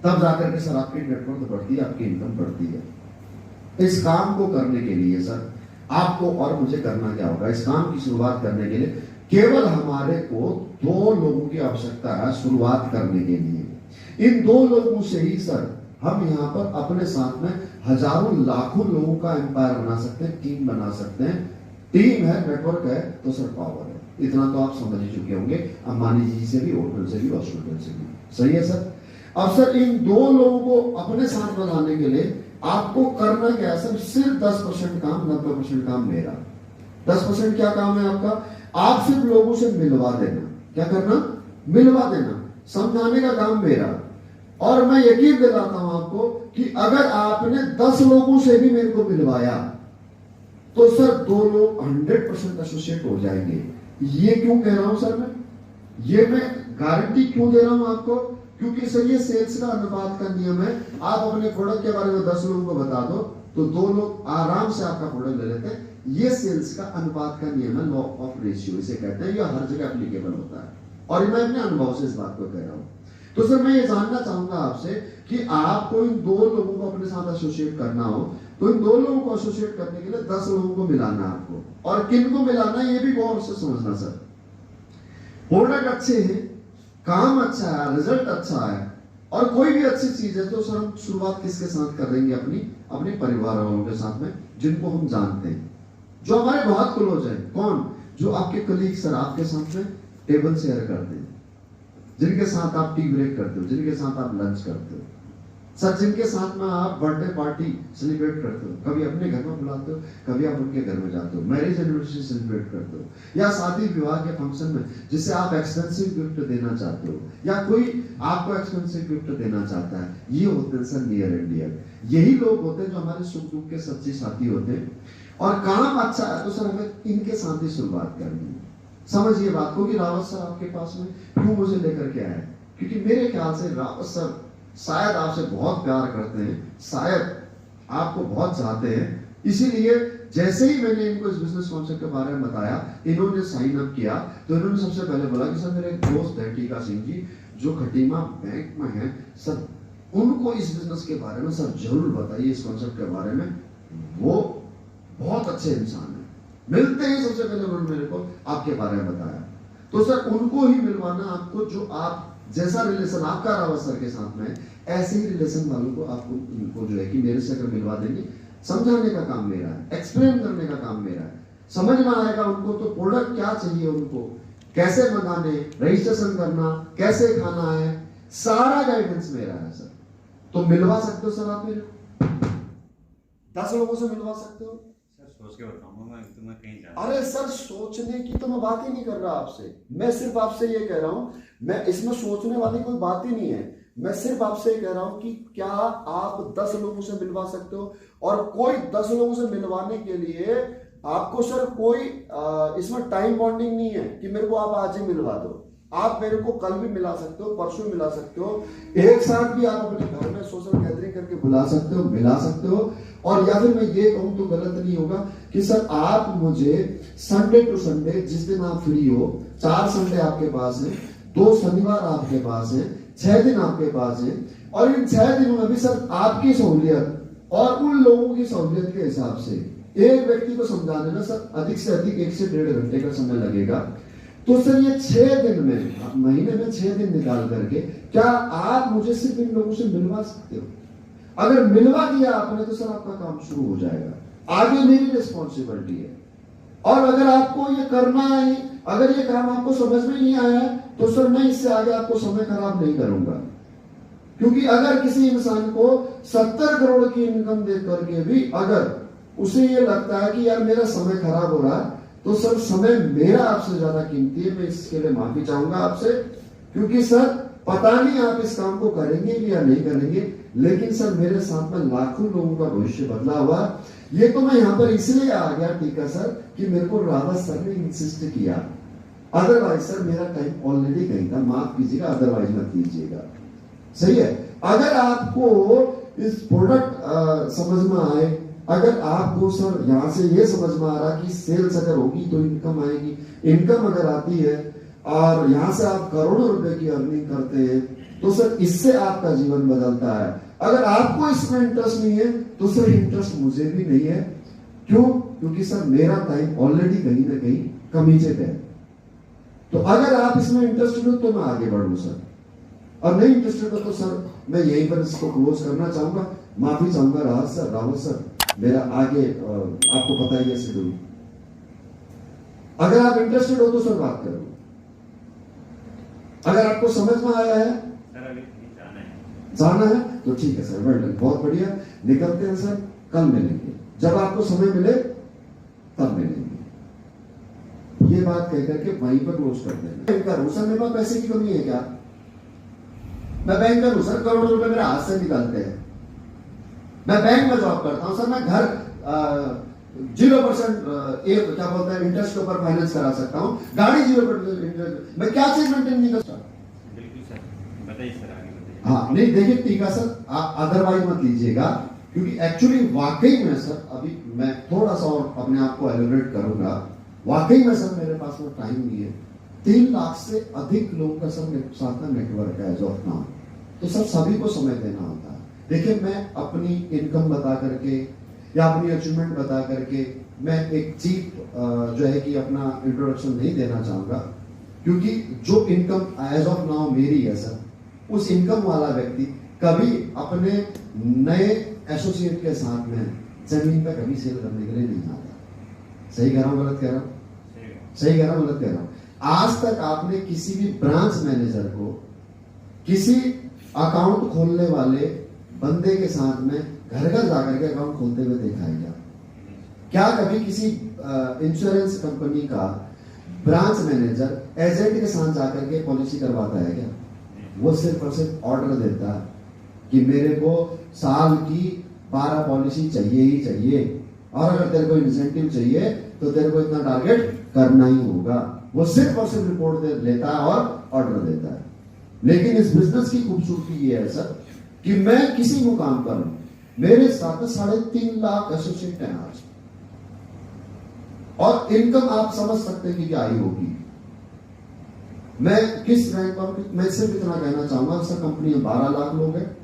तब जाकर के सर आपकी नेटवर्क बढ़ती है, आपकी इनकम बढ़ती है। इस काम को करने के लिए सर आपको और मुझे करना क्या होगा? इस काम की शुरुआत करने के लिए केवल हमारे को 2 लोगों की आवश्यकता है शुरुआत करने के लिए। इन 2 लोगों से ही सर हम यहाँ पर अपने साथ में हजारों लाखों लोगों का एम्पायर बना सकते हैं, टीम बना सकते हैं। टीम है, नेटवर्क है तो सर पावर है। इतना तो आप समझ ही चुके होंगे, अंबानी जी से भी, होटल से भी, हॉस्पिटल से भी। सही है सर? अब सर इन 2 लोगों को अपने साथ में लाने के लिए आपको करना क्या है सर, सिर्फ 10% काम, 90% काम मेरा। 10% क्या काम है आपका, आप सिर्फ लोगों से मिलवा देना। क्या करना, मिलवा देना, समझाने का काम मेरा। और मैं यकीन दिलाता हूं आपको कि अगर आपने 10 लोगों से भी मेरे को मिलवाया तो सर 2 लोग 100% एसोसिएट हो जाएंगे। ये क्यों कह रहा हूं सर, ये मैं गारंटी क्यों दे रहा हूं आपको, क्योंकि सर ये सेल्स का अनुपात का नियम है। आप अपने प्रोडक्ट के बारे में 10 लोगों को बता दो तो 2 लोग आराम से आपका प्रोडक्ट ले लेते हैं। ये सेल्स का अनुपात का नियम है, लॉ ऑफ रेशियो इसे कहते हैं। ये हर जगह एप्लीकेबल होता है और मैं अपने अनुभव से इस बात को कह रहा हूं। तो सर मैं ये जानना चाहूंगा आपसे कि आपको इन 2 लोगों को अपने साथ एसोसिएट करना हो तो इन 2 लोगों को एसोसिएट करने के लिए 10 लोगों को मिलाना है आपको। और किन को मिलाना है ये भी गौर से समझना सर। प्रोडक्ट अच्छे हैं, काम अच्छा है, रिजल्ट अच्छा है और कोई भी अच्छी चीज है तो सर हम शुरुआत किसके साथ करेंगे, अपने परिवार वालों के साथ में, जिनको हम जानते हैं, जो हमारे बहुत क्लोज है। कौन, जो आपके कलीग सर आपके साथ में टेबल शेयर करते हैं, जिनके साथ आप टी ब्रेक करते हो, जिनके साथ आप लंच करते हो सर, जिनके साथ में आप बर्थडे पार्टी सेलिब्रेट करते हो, कभी अपने घर में बुलाते हो, कभी आप उनके घर में जाते हो, मैरिज एनिवर्सरी सेलिब्रेट करते हो या शादी विवाह के फंक्शन में जिसे आप एक्सपेंसिव गिफ्ट देना चाहते हो या कोई आपको एक्सपेंसिव गिफ्ट देना चाहता है, ये होते हैं सर नियर एंड डियर। यही लोग होते हैं जो हमारे सुख दुख के सच्चे साथी होते हैं। और काम अच्छा है तो सर हमें इनके साथ ही शुरुआत करनी है। समझिए बात को कि रावत सर आपके पास में क्यों मुझे लेकर के आए, क्योंकि मेरे ख्याल से रावत सर शायद आपसे बहुत प्यार करते हैं, शायद आपको बहुत चाहते हैं। इसीलिए जैसे ही मैंने इनको इस बिजनेस कॉन्सेप्ट के बारे में बताया, इन्होंने साइन अप किया तो इन्होंने सबसे पहले बोला कि सर मेरे एक दोस्त है टीका सिंह जी जो खटीमा बैंक में है सर, उनको इस बिजनेस के बारे में सर जरूर बताइए, इस कॉन्सेप्ट के बारे में, वो बहुत अच्छे इंसान है। मिलते ही सबसे पहले उन्होंने मेरे को आपके बारे में बताया। तो सर उनको ही मिलवाना आपको, जो आप जैसा रिलेशन आपका रावत सर के साथ में ऐसे ही रिलेशन वालों को आपको उनको जो है कि मेरे से अगर मिलवा देंगे, समझाने का काम मेरा है, एक्सप्लेन करने का काम मेरा है, समझ में आएगा उनको तो प्रोडक्ट क्या चाहिए, उनको कैसे मंगाने, रजिस्ट्रेशन करना, कैसे खाना है, सारा गाइडेंस मेरा है सर। तो मिलवा सकते हो सर आप मेरे को 10 लोगों से मिलवा सकते हो सर। सोच के बताऊंगा मैं, तो मैं कहीं जा। अरे सर सोचने की तो मैं बात ही नहीं कर रहा आपसे, मैं सिर्फ आपसे ये कह रहा हूं, मैं इसमें सोचने वाली कोई बात ही नहीं है। मैं सिर्फ आपसे कह रहा हूं कि क्या आप 10 लोगों से मिलवा सकते हो, और कोई 10 लोगों से मिलवाने के लिए आपको सर कोई इसमें टाइम बॉन्डिंग नहीं है कि मेरे को आप आज ही मिलवा दो। आप मेरे को कल भी मिला सकते हो, परसों मिला सकते हो, एक साथ भी आप अपने घर में सोशल गैदरिंग करके बुला सकते हो, मिला सकते हो। और या फिर मैं ये कहूं तो गलत नहीं होगा कि सर आप मुझे संडे टू संडे, जिस दिन आप फ्री हो, 4 संडे आपके पास है, 2 शनिवार आपके पास है, 6 दिन आपके पास है, और इन 6 दिनों में भी सर आपकी सहूलियत और उन लोगों की सहूलियत के हिसाब से एक व्यक्ति को समझाने में सर अधिक से अधिक 1 से 1.5 घंटे का समय लगेगा। तो सर ये 6 दिन में, महीने में 6 दिन निकाल करके क्या आप मुझे सिर्फ इन लोगों से मिलवा सकते हो? अगर मिलवा दिया आपने तो सर आपका काम शुरू हो जाएगा, आगे मेरी रिस्पॉन्सिबिलिटी है। और अगर आपको ये करना है, अगर ये काम आपको समझ में नहीं आया तो सर मैं इससे आगे आपको समय खराब नहीं करूंगा। क्योंकि अगर किसी इंसान को 70 करोड़ की इनकम दे करके भी अगर उसे ये लगता है कि यार मेरा समय खराब हो रहा है, तो सर समय मेरा आपसे ज्यादा कीमती है। मैं इसके लिए माफी चाहूंगा आपसे, क्योंकि सर पता नहीं आप इस काम को करेंगे भी या नहीं करेंगे, लेकिन सर मेरे साथ में लाखों लोगों का भविष्य बदला हुआ। ये तो मैं यहाँ पर इसलिए आ गया टीका सर कि मेरे को रावत सर ने इंसिस्ट किया, अदरवाइज सर मेरा टाइम ऑलरेडी गई था। माफ कीजिएगा, अदरवाइज मत कीजिएगा, सही है। अगर आपको इस प्रोडक्ट समझ में आए, अगर आपको सर यहाँ से ये समझ में आ रहा कि सेल्स अगर होगी तो इनकम आएगी, इनकम अगर आती है और यहाँ से आप करोड़ों रुपए की अर्निंग करते हैं, तो सर इससे आपका जीवन बदलता है। अगर आपको इसमें इंटरेस्ट नहीं है तो सर इंटरेस्ट मुझे भी नहीं है। क्यों? क्योंकि सर मेरा टाइम ऑलरेडी कहीं ना कहीं कमीचे पे है। तो अगर आप इसमें इंटरेस्टेड हो तो मैं आगे बढ़ूं सर, और नहीं इंटरेस्टेड हो तो सर मैं यहीं पर इसको क्लोज करना चाहूंगा। माफी चाहूंगा रावत सर, मेरा आगे आपको पता ही है शेड्यूल। अगर आप इंटरेस्टेड हो तो सर बात करो, अगर आपको समझ में आया है। सर अभी कहीं जाना है। जाना है तो ठीक है सर, वेल डन, बहुत बढ़िया, निकलते हैं सर, कल मिलेंगे, जब आपको समय मिले तब मिलेंगे। ये बात कहकर के वहीं पर क्लोज कर देना। बैंकर हूं सर, मेरे पास पैसे की कमी है क्या? मैं बैंकर हूं सर, करोड़ों रुपए मेरे हाथ से निकलते हैं, मैं बैंक में जॉब करता हूं सर, मैं घर 0% क्या बोलते हैं इंटरेस्ट के ऊपर फाइनेंस करा सकता हूं, गाड़ी 0% इंटरेस्ट, मैं क्या चीज मेंटेन नहीं कर सकता? बिल्कुल सर, बताइए सर, आगे बताइए। हाँ नहीं देखिए ठीक है सर, आप अदरवाइज मत लीजिएगा, क्योंकि एक्चुअली वाकई में सर अभी मैं थोड़ा सा और अपने आप को एलिब्रेट करूंगा, वाकई में सर मेरे पास वो टाइम नहीं है। 3 लाख से अधिक लोगों का सर मेरे साथ में नेटवर्क है एज ऑफ नाउ, तो सर सभी को समय देना होता है। देखिए मैं अपनी इनकम बता करके या अपनी अचीवमेंट बता करके मैं एक चीप जो है कि अपना इंट्रोडक्शन नहीं देना चाहूंगा, क्योंकि जो इनकम एज ऑफ नाउ मेरी है सर, उस इनकम वाला व्यक्ति कभी अपने नए एसोसिएट के साथ में जमीन पर कभी सेल करने के लिए नहीं आता। सही कह रहा हूं गलत कह रहा हूं? सही कह रहा हूं गलत कह रहा हूं? आज तक आपने किसी भी ब्रांच मैनेजर को किसी अकाउंट खोलने वाले बंदे के साथ में घर घर जाकर के अकाउंट खोलते हुए देखा है क्या? क्या कभी किसी इंश्योरेंस कंपनी का ब्रांच मैनेजर एजेंट के साथ जाकर के पॉलिसी करवाता है क्या? वो सिर्फ और सिर्फ ऑर्डर देता है कि मेरे को साल की 12 पॉलिसी चाहिए ही चाहिए, और अगर तेरे को इंसेंटिव चाहिए तो तेरे को इतना टारगेट करना ही होगा। वो सिर्फ और सिर्फ रिपोर्ट लेता है और ऑर्डर देता है। लेकिन इस बिजनेस की खूबसूरती ये है सर कि मैं किसी मुकाम पर हूं, मेरे साथ में 3.5 लाख एसोसिएट हैं आज, और इनकम आप समझ सकते हैं कि क्या ही होगी। मैं किस रैंक पर, मैं सिर्फ इतना कहना चाहूंगा सर, कंपनी में 12 लाख लोग हैं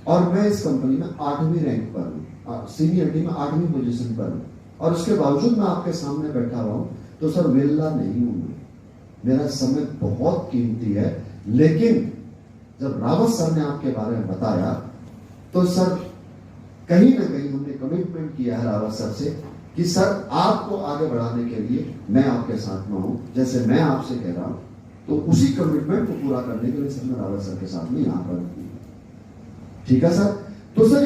और मैं इस कंपनी में 8वीं रैंक पर हूं, सीनियरिटी में 8वीं पोजीशन पर हूं, और उसके बावजूद मैं आपके सामने बैठा हुआ हूं, तो सर वेला नहीं हूं मैं, मेरा समय बहुत कीमती है। लेकिन जब रावत सर ने आपके बारे में बताया तो सर कहीं ना कहीं हमने कमिटमेंट किया है रावत सर से कि सर आपको आगे बढ़ाने के लिए मैं आपके साथ में हूं, जैसे मैं आपसे कह रहा हूं, तो उसी कमिटमेंट को पूरा करने के लिए सर मैं रावत सर के साथ में यहां पर हूं। ठीक है सर? तो सर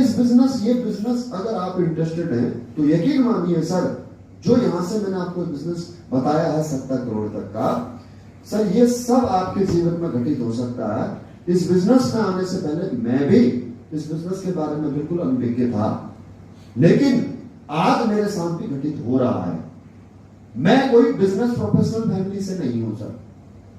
ये बिजनेस अगर आप इंटरेस्टेड हैं तो यकीन मानिए सर, जो यहां से मैंने आपको बिजनेस बताया है 70 करोड़ तक का, सर ये सब आपके जीवन में घटित हो सकता है। इस बिजनेस में आने से पहले मैं भी इस बिजनेस के बारे में बिल्कुल अनभिज्ञ था, लेकिन आज मेरे साथ भी घटित हो रहा है। मैं कोई बिजनेस प्रोफेशनल फैमिली से नहीं हूं सर,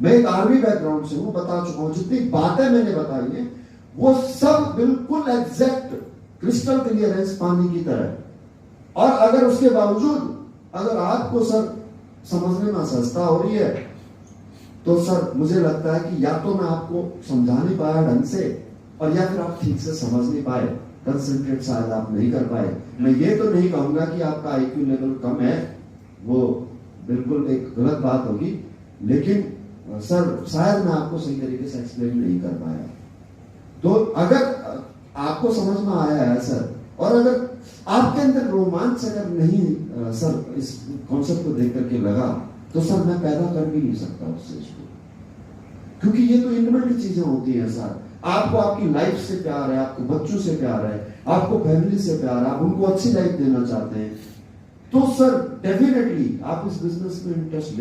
मैं एक आर्मी बैकग्राउंड से हूं, बता चुका हूं, जितनी बातें मैंने बताई हैं वो सब बिल्कुल एग्जैक्ट क्रिस्टल क्लियर है पानी की तरह। और अगर उसके बावजूद अगर आपको सर समझने में असहजता हो रही है तो सर मुझे लगता है कि या तो मैं आपको समझा नहीं पाया ढंग से, और या फिर आप ठीक से समझ नहीं पाए, कंसंट्रेट शायद आप नहीं कर पाए। मैं ये तो नहीं कहूंगा कि आपका आईक्यू लेवल कम है, वो बिल्कुल एक गलत बात होगी, लेकिन सर शायद मैं आपको सही तरीके से एक्सप्लेन नहीं कर पाया। तो अगर आपको समझ में आया है सर, और अगर आपके अंदर रोमांच अगर नहीं सर इस कॉन्सेप्ट को देख करके लगा, तो सर मैं पैदा कर भी नहीं सकता उस चीज को, क्योंकि ये तो इंडिविजुअल चीजें होती हैं सर। आपको आपकी लाइफ से प्यार है, आपको बच्चों से प्यार है, आपको फैमिली से प्यार है, आप उनको अच्छी लाइफ देना चाहते हैं, तो सर डेफिनेटली आप इस बिजनेस में इंटरेस्ट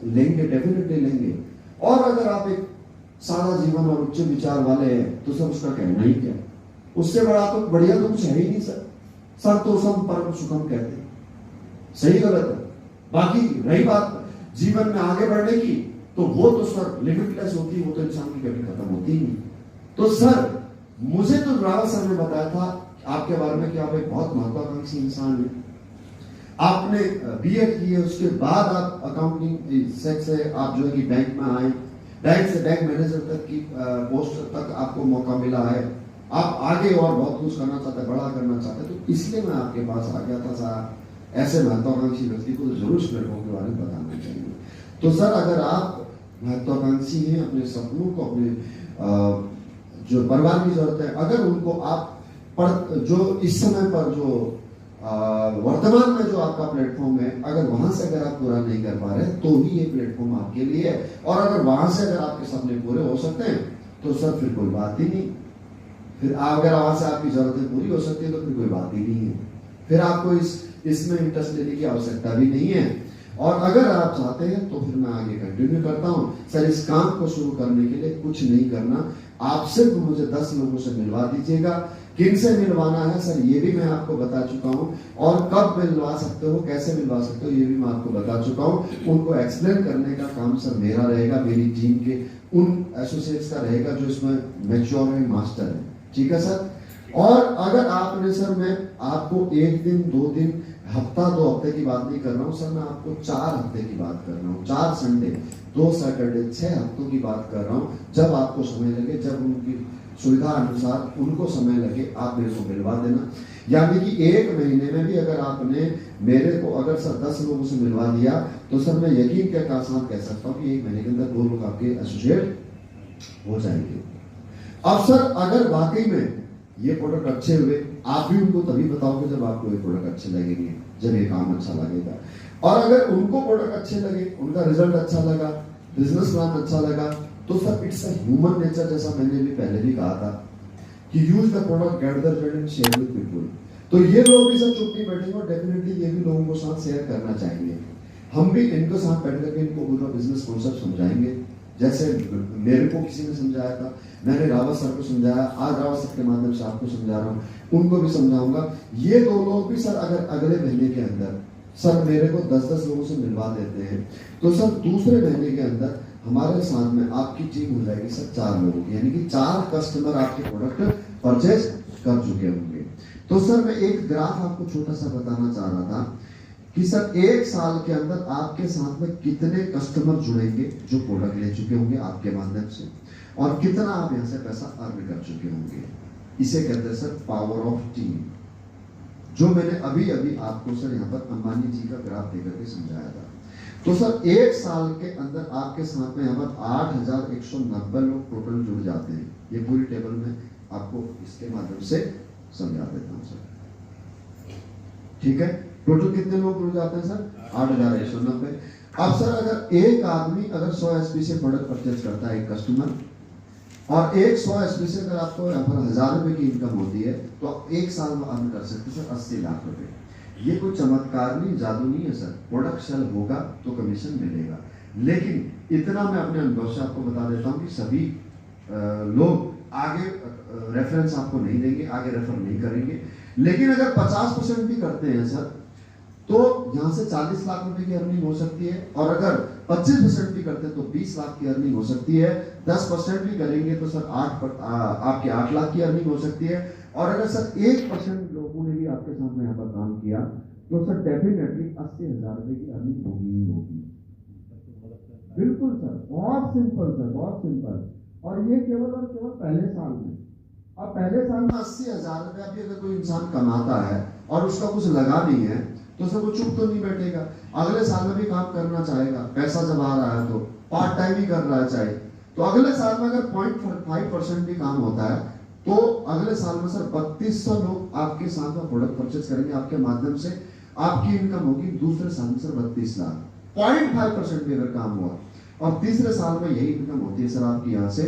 लेंगे, डेफिनेटली लेंगे। और अगर आप एक सादा जीवन और उच्च विचार वाले हैं तो सर उसका कहना ही क्या, उससे बड़ा तो बढ़िया तो कुछ है ही नहीं सर। सर तो सम परम सुखम कहते हैं, सही गलत है। बाकी रही बात जीवन में आगे बढ़ने की, तो वो तो सर लिमिटलेस होती है, वो तो इंसान की कभी खत्म होती ही नहीं। तो सर मुझे तो रावत सर ने बताया था आपके बारे में कि आप एक बहुत महत्वाकांक्षी इंसान हैं। आपने बीएड की है, उसके बाद आप अकाउंटिंग सेक्टर से आप जो है कि बैंक में आए, बैंक से बैंक मैनेजर तक की पोस्ट तक आपको मौका मिला है। आप आगे और बहुत कुछ करना चाहते, बड़ा करना चाहते, तो इसलिए मैं आपके पास आ गया था सर। ऐसे महत्वाकांक्षी व्यक्ति को तो जरूर प्लेटफॉर्म के बारे में बताना चाहिए। तो सर अगर आप महत्वाकांक्षी हैं, अपने सपनों को, अपने जो परिवार की जरूरत है, अगर उनको आप जो इस समय पर जो वर्तमान में जो आपका प्लेटफॉर्म है, अगर वहां से अगर आप पूरा नहीं कर पा रहे तो ही ये प्लेटफॉर्म आपके लिए है। और अगर वहां से अगर आपके सपने पूरे हो सकते हैं तो सर फिर कोई बात ही नहीं। फिर अगर वहां से आपकी जरूरतें पूरी हो सकती है तो फिर कोई बात ही नहीं है, फिर आपको इसमें इंटरेस्ट लेने की आवश्यकता भी नहीं है। और अगर आप चाहते हैं तो फिर मैं आगे कंटिन्यू करता हूं। सर इस काम को शुरू करने के लिए कुछ नहीं करना, आप सिर्फ मुझे 10 लोगों से मिलवा दीजिएगा। किन से मिलवाना है सर ये भी मैं आपको बता चुका हूं, और कब मिलवा सकते हो, कैसे मिलवा सकते हो ये भी मैं आपको बता चुका हूं। उनको एक्सप्लेन करने का काम सर मेरा रहेगा, मेरी टीम के उन एसोसिएट्स का रहेगा जो इसमें मैच्योर है, मास्टर है, ठीक है सर। और अगर आपने सर, मैं आपको 1 दिन 2 दिन हफ्ता 2 हफ्ते की बात नहीं कर रहा हूं सर, मैं आपको 4 हफ्ते की बात कर रहा हूं, 4 संडे 2 सैटरडे 6 हफ्तों की बात कर रहा हूं। जब आपको समय लगे, जब उनकी सुविधा अनुसार उनको समय लगे, आप मेरे को मिलवा देना। यानी कि 1 महीने में भी अगर आपने मेरे को अगर सर 10 लोगों से मिलवा दिया तो सर मैं यकीन के साथ कह सकता हूं कि 1 महीने के अंदर 2 लोग आपके एसोसिएट हो जाएंगे। अब सर अगर वाकई में ये प्रोडक्ट अच्छे हुए, आप भी उनको तभी बताओगे जब आपको ये प्रोडक्ट अच्छे लगेंगे, जब ये काम अच्छा लगेगा। और अगर उनको प्रोडक्ट अच्छे लगे, उनका रिजल्ट अच्छा लगा, बिजनेस प्लान अच्छा लगा, तो sir it's a human nature, जैसा मैंने भी पहले भी कहा था कि use the product, get the result and share with people. तो ये लोग भी सर चुप नहीं बैठेंगे और डेफिनेटली ये भी लोगों को साथ शेयर करना चाहेंगे। हम भी इनके साथ बैठ करके इनको पूरा बिजनेस कॉन्सेप्ट समझाएंगे, जैसे मेरे को किसी ने समझाया था, मैंने रावत सर को समझाया, आज रावत सर के माध्यम से आपको समझा रहा हूँ, उनको भी समझाऊंगा। ये 2 लोग भी सर अगर अगले महीने के अंदर सर मेरे को 10-10 लोगों से मिलवा देते हैं तो सर दूसरे महीने के अंदर हमारे साथ में आपकी टीम हो जाएगी सर 4 लोगों की, यानी कि 4 कस्टमर आपके प्रोडक्ट परचेज कर चुके होंगे। तो सर मैं एक ग्राफ आपको छोटा सा बताना चाह रहा था कि सर 1 साल के अंदर आपके साथ में कितने कस्टमर जुड़ेंगे जो प्रोडक्ट ले चुके होंगे आपके माध्यम से, और कितना आप यहाँ से पैसा अर्न कर चुके होंगे। इसे कहते हैं सर पावर ऑफ टीम, जो मैंने अभी अभी आपको सर यहाँ पर अंबानी जी का ग्राफ देकर के समझाया था। तो सर 1 साल के अंदर आपके साथ में यहाँ पर 8,190 लोग टोटल जुड़ जाते हैं। ये पूरी टेबल में आपको इसके माध्यम से समझा देता हूँ सर, ठीक है। टोटल कितने लोग जुड़ जाते हैं सर? 8,190। अब सर अगर एक आदमी अगर 100 एसपी से प्रोडक्ट परचेज करता है, एक कस्टमर, और 100 एसपी से अगर आपको यहाँ पर 1,000 रुपए की इनकम होती है तो आप 1 साल में अर्न कर सकते हैं सर 80 लाख रुपए। ये कोई चमत्कार नहीं, जादू नहीं है सर। प्रोडक्ट सेल होगा तो कमीशन मिलेगा, लेकिन इतना मैं अपने अनुभव से आपको बता देता हूँ कि सभी लोग आगे रेफरेंस आपको नहीं देंगे, आगे रेफर नहीं करेंगे। लेकिन अगर 50% भी करते हैं सर तो यहाँ से 40 लाख रुपए की अर्निंग हो सकती है, और अगर 25% भी करते हैं तो 20 लाख की अर्निंग हो सकती है। 10% भी करेंगे तो सर आपके 8 लाख की अर्निंग हो सकती है। और अगर सर 1% लोगों ने भी आपके साथ में यहाँ पर काम किया तो सर डेफिनेटली 80,000 रुपए की अर्निंग होगी ही होगी। बिल्कुल सर, बहुत सिंपल सर, बहुत सिंपल। और ये केवल और केवल पहले साल में। अब पहले साल में 80,000 रुपया भी अगर कोई इंसान कमाता है और उसका कुछ लगा नहीं है तो सर वो चुप तो नहीं बैठेगा, अगले साल में भी काम करना चाहेगा। पैसा जब आ रहा है तो पार्ट टाइम ही कर रहा है चाहे, तो अगले साल में अगर 0.5% भी काम होता है तो अगले साल में सर 3200 लोग आपके साथ में प्रोडक्ट परचेज करेंगे आपके माध्यम से। आपकी इनकम होगी दूसरे साल में सर 32 लाख। 0.5% भी अगर काम हुआ और तीसरे साल में यही इनकम होती है सर आपकी यहाँ से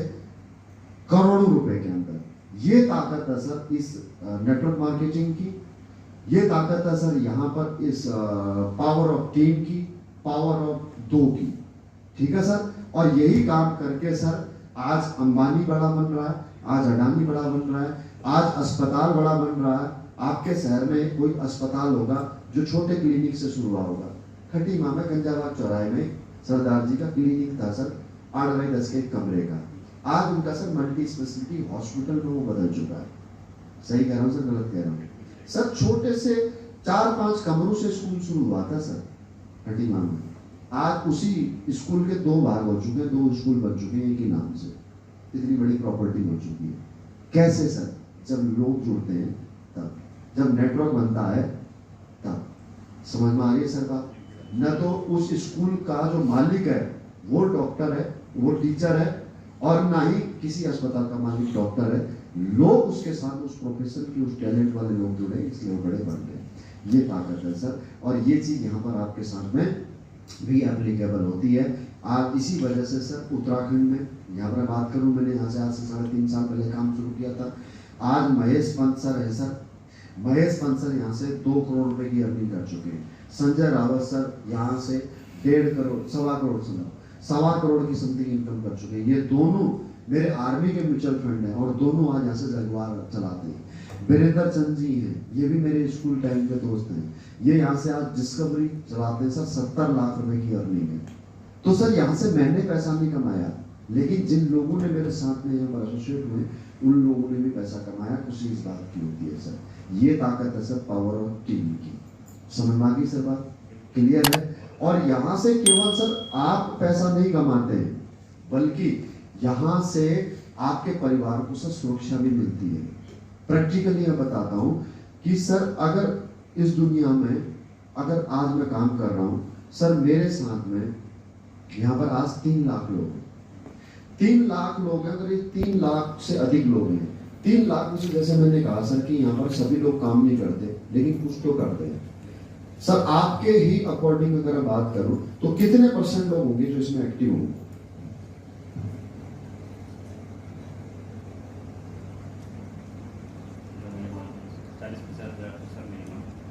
करोड़ों रुपए के अंदर। ये ताकत है सर इस नेटवर्क मार्केटिंग की, ये ताकत है सर यहाँ पर इस पावर ऑफ टीम की, पावर ऑफ 2 की, ठीक है सर। और यही काम करके सर आज अंबानी बड़ा बन रहा है, आज अडानी बड़ा बन रहा है, आज अस्पताल बड़ा बन रहा है। आपके शहर में कोई अस्पताल होगा जो छोटे क्लिनिक से शुरू हुआ होगा। खटीमा में गंजाबाग चौराहे में सरदार जी का क्लिनिक था सर, 8 बाई 10 के कमरे का। आज उनका सर मल्टी स्पेशलिटी हॉस्पिटल में वो बदल चुका है। सही कह रहा हूँ सर, गलत कह रहा हूँ सर? छोटे से 4-5 कमरों से स्कूल शुरू हुआ था सर खटीमा में। आज उसी स्कूल के 2 भाग हो चुके हैं, 2 स्कूल बन चुके हैं एक ही नाम से। इतनी बड़ी प्रॉपर्टी हो चुकी है। कैसे सर? जब लोग जुड़ते हैं तब, जब नेटवर्क बनता है तब। समझ में आ रही है सर बात? न तो उस स्कूल का जो मालिक है वो डॉक्टर है, वो टीचर है, और ना ही किसी अस्पताल का मालिक डॉक्टर है। लोग उसके साथ उस प्रोफेशन की, उस टैलेंट वाले लोग जुड़े, इसलिए वो बड़े बन गए। ये ताकत है सर, और ये चीज यहाँ पर आपके साथ में भी एप्लीकेबल होती है। आज इसी वजह से सर उत्तराखंड में, यहाँ पर बात करूँ, मैंने यहाँ से आज से 3.5 साल पहले काम शुरू किया था। आज महेश पंत सर है सर, महेश पंत सर यहाँ से 2 करोड़ रुपए की अर्निंग कर चुके हैं। संजय रावत सर यहाँ से 1.5 करोड़, 1.25 करोड़, 1.25 करोड़ की समथिंग इनकम कर चुके हैं। ये दोनों मेरे आर्मी के म्यूचुअल फंड है और दोनों आज यहाँ से जगवार चलाते हैं। वीरेंद्र चंद जी हैं, ये भी मेरे स्कूल टाइम के दोस्त हैं, ये यहाँ से आज डिस्कवरी चलाते हैं सर। 70 लाख रुपए की अर्निंग है। तो सर यहाँ से मैंने पैसा नहीं कमाया, लेकिन जिन लोगों ने मेरे साथ में यहाँ पर एसोसिएट हुए उन लोगों ने भी पैसा कमाया। खुशी इस बात की होती है सर। ये ताकत है सर पावर ऑफ टीम की। समझ में आ गई सर बात? क्लियर है? और यहाँ से केवल सर आप पैसा नहीं कमाते हैं, बल्कि यहाँ से आपके परिवार को सर सुरक्षा भी मिलती है। प्रैक्टिकली मैं बताता हूँ कि सर अगर इस दुनिया में अगर आज मैं काम कर रहा हूँ सर, मेरे साथ में यहाँ पर आज 3 लाख लोग हैं। 3 लाख लोग हैं, अगर ये 3 लाख से अधिक लोग हैं, 3 लाख में से जैसे मैंने कहा सर कि यहाँ पर सभी लोग काम नहीं करते, लेकिन कुछ तो करते हैं सर। आपके ही अकॉर्डिंग अगर मैं बात करूं तो कितने % लोग होंगे जो इसमें एक्टिव होंगे?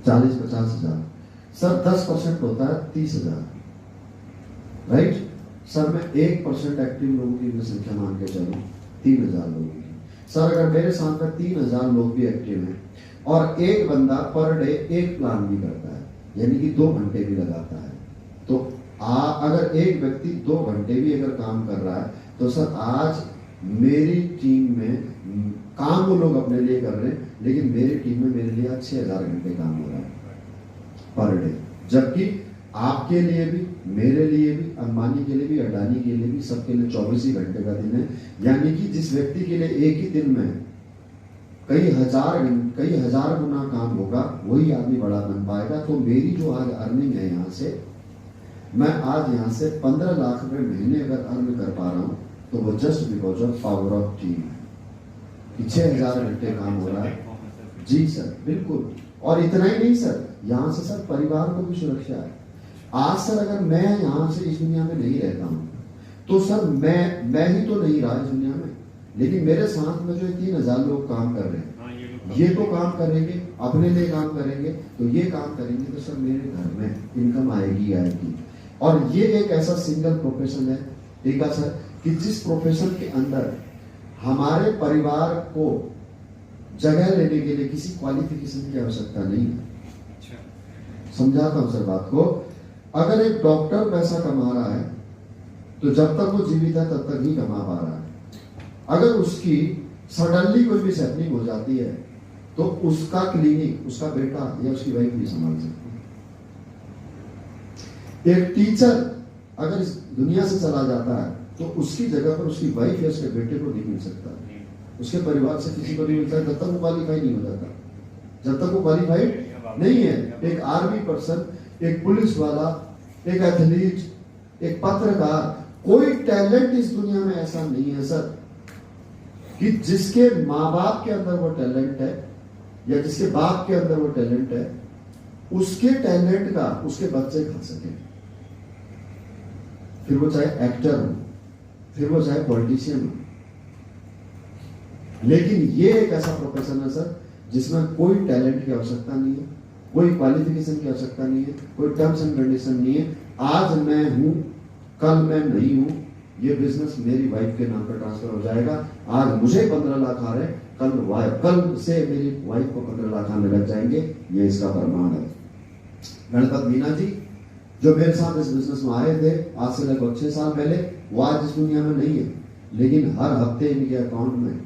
40-50 हजार सर। 10% होता है 30,000, राइट सर। मैं 1% एक्टिव लोगों की मैं संख्या मान के चलूं 3,000 लोगों की सर। अगर मेरे साथ में 3,000 लोग भी एक्टिव हैं और एक बंदा पर डे एक प्लान भी करता है, यानी कि 2 घंटे भी लगाता है, तो अगर एक व्यक्ति 2 घंटे भी अगर काम कर रहा है तो सर आज मेरी टीम में काम वो लोग अपने लिए कर रहे हैं, लेकिन मेरी टीम में मेरे लिए 6,000 घंटे काम हो रहा है पर डे। जबकि आपके लिए भी, मेरे लिए भी, अंबानी के लिए भी, अडानी के लिए भी, सबके लिए 24 ही घंटे का दिन है। यानी कि जिस व्यक्ति के लिए एक ही दिन में कई हजार गुना काम होगा, वही आदमी बड़ा बन पाएगा। तो मेरी जो आज अर्निंग है यहाँ से, मैं आज यहाँ से 15 लाख रुपए महीने अगर अर्न कर पा रहा हूँ तो वो just because of power of team है। 6,000 घंटे काम हो रहा है जी सर, बिल्कुल। और इतना ही नहीं सर, यहाँ से सर परिवार को भी सुरक्षा है। आज सर अगर मैं यहाँ से इस दुनिया में नहीं रहता हूँ तो सर मैं ही तो नहीं रहा इस दुनिया में, लेकिन मेरे साथ में जो 3,000 लोग काम कर रहे हैं, ये तो काम करेंगे, अपने लिए काम करेंगे, तो ये काम करेंगे तो सर मेरे घर में इनकम आएगी। और ये एक ऐसा सिंगल प्रोफेशन है, ठीक है सर, कि जिस प्रोफेशन के अंदर हमारे परिवार को जगह लेने के लिए किसी क्वालिफिकेशन की आवश्यकता नहीं है। समझाता हूं सर बात को। अगर एक डॉक्टर पैसा कमा रहा है तो जब तक वो जीवित है तब तक ही कमा पा रहा है। अगर उसकी सडनली कोई भी हैपनिंग हो जाती है तो उसका क्लिनिक उसका बेटा या उसकी वाइफ नहीं संभाल सकती। एक टीचर अगर इस दुनिया से चला जाता है तो उसकी जगह पर उसकी वाइफ या उसके बेटे को नहीं मिल सकता, उसके परिवार से किसी को नहीं मिलता जब तक वो क्वालिफाई नहीं हो जाता, जब तक वो क्वालिफाइड नहीं है। एक आर्मी पर्सन, एक पुलिस वाला, एक एथलीट, एक पत्रकार, कोई टैलेंट इस दुनिया में ऐसा नहीं है सर कि जिसके माँ बाप के अंदर वो टैलेंट है या जिसके बाप के अंदर वो टैलेंट है, उसके टैलेंट का उसके बच्चे खा सके। फिर वो चाहे एक्टर हो, फिर वो चाहे पॉलिटिशियन हो। लेकिन ये एक ऐसा प्रोफेशन है सर जिसमें कोई टैलेंट की आवश्यकता नहीं है, कोई क्वालिफिकेशन की आवश्यकता नहीं है, कोई टर्म्स एंड कंडीशन नहीं है। आज मैं हूं, कल मैं नहीं हूं। ये बिजनेस मेरी वाइफ के नाम पर ट्रांसफर हो जाएगा। आज मुझे 15 लाख आ रहे, कल से मेरी वाइफ को 15 लाख आने लग जाएंगे। ये इसका प्रमाण है। गणपत मीना जी जो मेरे साथ इस बिजनेस में आए थे आज से लगभग 6 साल पहले, वो आज इस दुनिया में नहीं है, लेकिन हर हफ्ते इनके अकाउंट में,